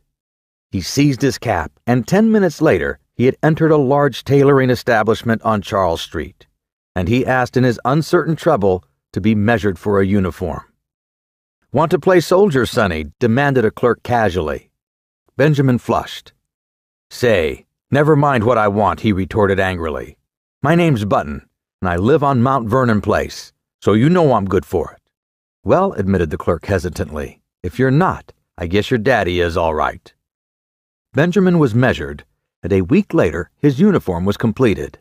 He seized his cap, and 10 minutes later he had entered a large tailoring establishment on Charles Street, and he asked in his uncertain treble to be measured for a uniform. "Want to play soldier, Sonny?" demanded a clerk casually. Benjamin flushed. "Say, never mind what I want," he retorted angrily. "My name's Button, and I live on Mount Vernon Place, so you know I'm good for it." "Well," admitted the clerk hesitantly, "if you're not, I guess your daddy is all right." Benjamin was measured, and a week later his uniform was completed.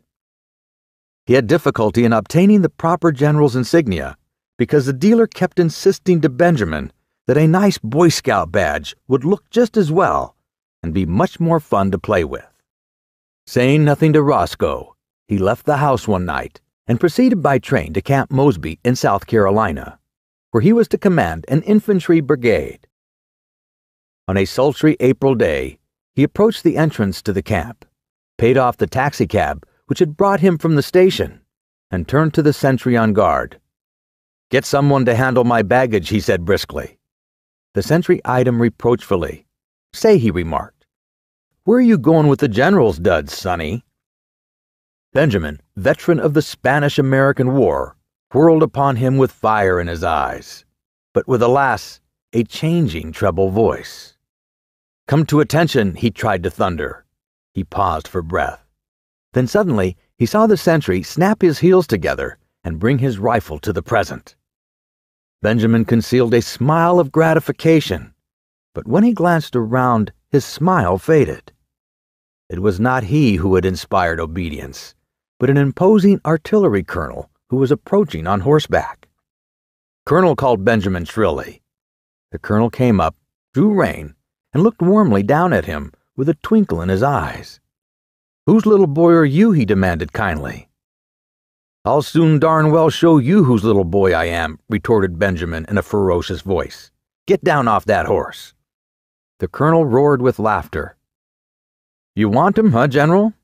He had difficulty in obtaining the proper general's insignia because the dealer kept insisting to Benjamin that a nice Boy Scout badge would look just as well and be much more fun to play with. Saying nothing to Roscoe, he left the house one night and proceeded by train to Camp Mosby in South Carolina, where he was to command an infantry brigade. On a sultry April day, he approached the entrance to the camp, paid off the taxicab which had brought him from the station, and turned to the sentry on guard. "Get someone to handle my baggage," he said briskly. The sentry eyed him reproachfully. "Say," he remarked, "where are you going with the general's duds, Sonny?" Benjamin, veteran of the Spanish-American War, whirled upon him with fire in his eyes, but with, alas, a changing treble voice. "Come to attention," he tried to thunder. He paused for breath. Then suddenly he saw the sentry snap his heels together and bring his rifle to the present. Benjamin concealed a smile of gratification, but when he glanced around, his smile faded. It was not he who had inspired obedience, but an imposing artillery colonel who was approaching on horseback. "Colonel," called Benjamin shrilly. The colonel came up, drew rein, and looked warmly down at him with a twinkle in his eyes. "Whose little boy are you?" he demanded kindly. "I'll soon darn well show you whose little boy I am," retorted Benjamin in a ferocious voice. "Get down off that horse." The colonel roared with laughter. "You want him, huh, General?"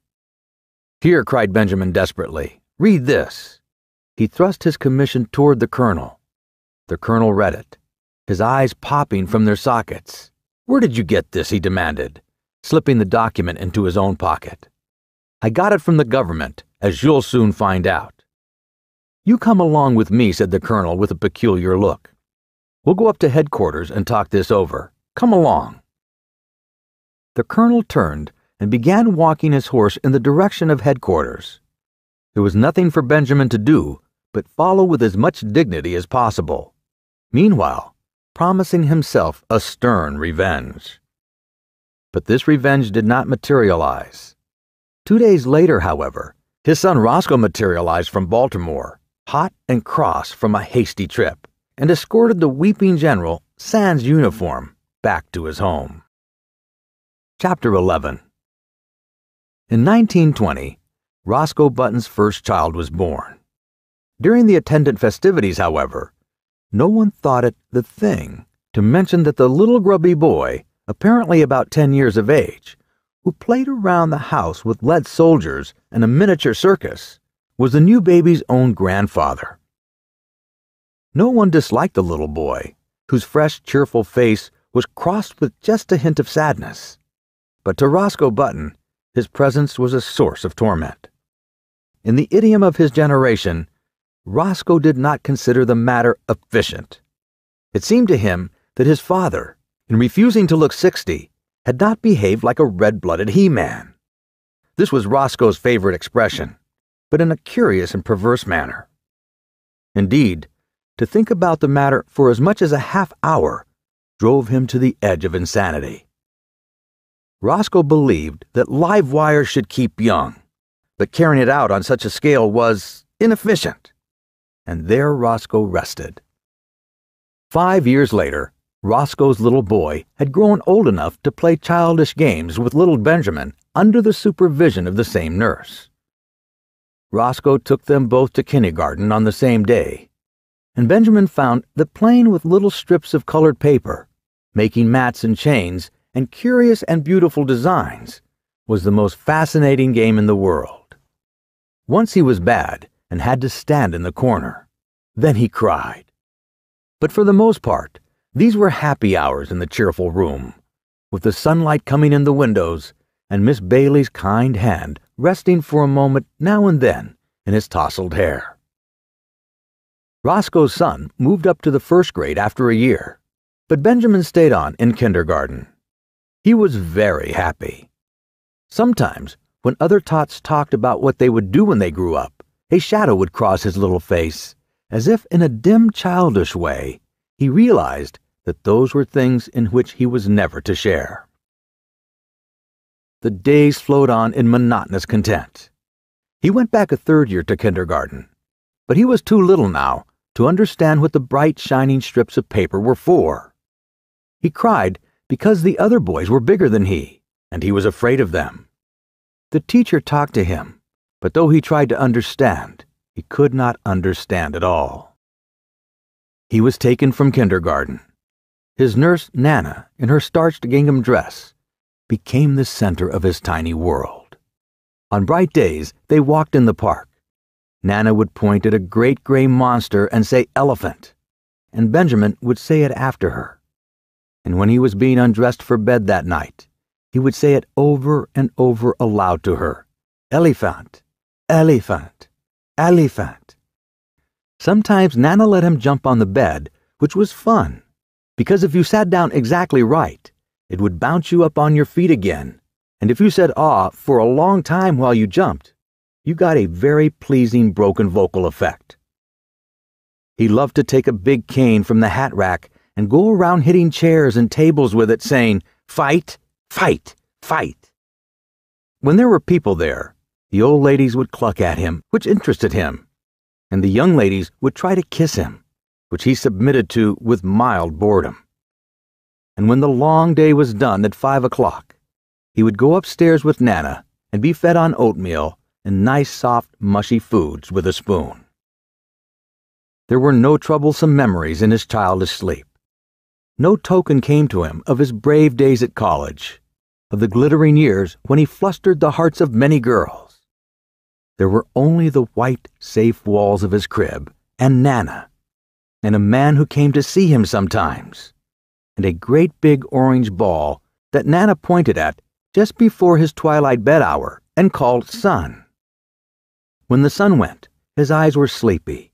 "Here," cried Benjamin desperately. "Read this." He thrust his commission toward the colonel. The colonel read it, his eyes popping from their sockets. "Where did you get this?" he demanded, slipping the document into his own pocket. "I got it from the government, as you'll soon find out." "You come along with me," said the colonel with a peculiar look. "We'll go up to headquarters and talk this over. Come along." The colonel turned and began walking his horse in the direction of headquarters. There was nothing for Benjamin to do but follow with as much dignity as possible, meanwhile promising himself a stern revenge. But this revenge did not materialize. 2 days later, however, his son Roscoe materialized from Baltimore, hot and cross from a hasty trip, and escorted the weeping general, sans uniform, back to his home. Chapter 11. In 1920, Roscoe Button's first child was born. During the attendant festivities, however, no one thought it the thing to mention that the little grubby boy, apparently about 10 years of age, who played around the house with lead soldiers and a miniature circus, was the new baby's own grandfather. No one disliked the little boy, whose fresh, cheerful face was crossed with just a hint of sadness. But to Roscoe Button, his presence was a source of torment. In the idiom of his generation, Roscoe did not consider the matter efficient. It seemed to him that his father, in refusing to look 60, had not behaved like a red-blooded he-man. This was Roscoe's favorite expression, but in a curious and perverse manner. Indeed, to think about the matter for as much as a half hour drove him to the edge of insanity. Roscoe believed that live wires should keep young, but carrying it out on such a scale was inefficient. And there Roscoe rested. 5 years later, Roscoe's little boy had grown old enough to play childish games with little Benjamin under the supervision of the same nurse. Roscoe took them both to kindergarten on the same day, and Benjamin found that playing with little strips of colored paper, making mats and chains, and curious and beautiful designs was the most fascinating game in the world. Once he was bad and had to stand in the corner. Then he cried. But for the most part, these were happy hours in the cheerful room, with the sunlight coming in the windows and Miss Bailey's kind hand resting for a moment now and then in his tousled hair. Roscoe's son moved up to the first grade after a year, but Benjamin stayed on in kindergarten. He was very happy. Sometimes, when other tots talked about what they would do when they grew up, a shadow would cross his little face, as if in a dim, childish way he realized that those were things in which he was never to share. The days flowed on in monotonous content. He went back a third year to kindergarten, but he was too little now to understand what the bright, shining strips of paper were for. He cried because the other boys were bigger than he, and he was afraid of them. The teacher talked to him, but though he tried to understand, he could not understand at all. He was taken from kindergarten. His nurse, Nana, in her starched gingham dress, became the center of his tiny world. On bright days, they walked in the park. Nana would point at a great gray monster and say elephant, and Benjamin would say it after her. And when he was being undressed for bed that night, he would say it over and over aloud to her, elephant, elephant, elephant. Sometimes Nana let him jump on the bed, which was fun, because if you sat down exactly right, it would bounce you up on your feet again, and if you said "ah" for a long time while you jumped, you got a very pleasing broken vocal effect. He loved to take a big cane from the hat rack and go around hitting chairs and tables with it, saying, "Fight, fight, fight." When there were people there, the old ladies would cluck at him, which interested him, and the young ladies would try to kiss him, which he submitted to with mild boredom. And when the long day was done at 5 o'clock, he would go upstairs with Nana and be fed on oatmeal and nice, soft, mushy foods with a spoon. There were no troublesome memories in his childish sleep. No token came to him of his brave days at college, of the glittering years when he flustered the hearts of many girls. There were only the white, safe walls of his crib, and Nana, and a man who came to see him sometimes, and a great big orange ball that Nana pointed at just before his twilight bed hour and called Sun. When the sun went, his eyes were sleepy.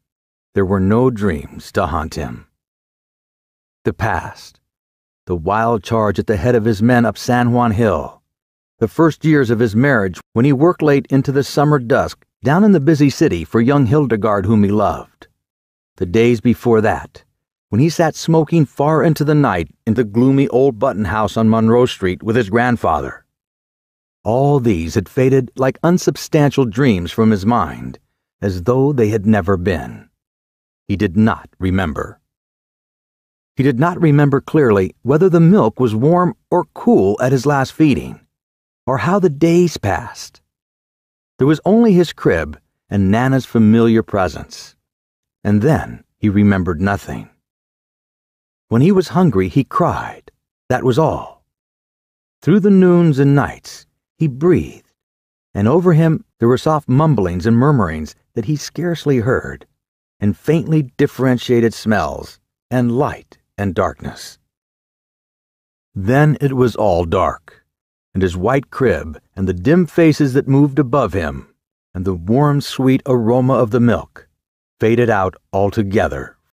There were no dreams to haunt him. The past, the wild charge at the head of his men up San Juan Hill, the first years of his marriage when he worked late into the summer dusk down in the busy city for young Hildegard whom he loved, the days before that, when he sat smoking far into the night in the gloomy old Button house on Monroe Street with his grandfather. All these had faded like unsubstantial dreams from his mind, as though they had never been. He did not remember. He did not remember clearly whether the milk was warm or cool at his last feeding, or how the days passed. There was only his crib and Nana's familiar presence, and then he remembered nothing. When he was hungry, he cried. That was all. Through the noons and nights, he breathed, and over him there were soft mumblings and murmurings that he scarcely heard, and faintly differentiated smells, and light and darkness. Then it was all dark, and his white crib, and the dim faces that moved above him, and the warm, sweet aroma of the milk faded out altogether.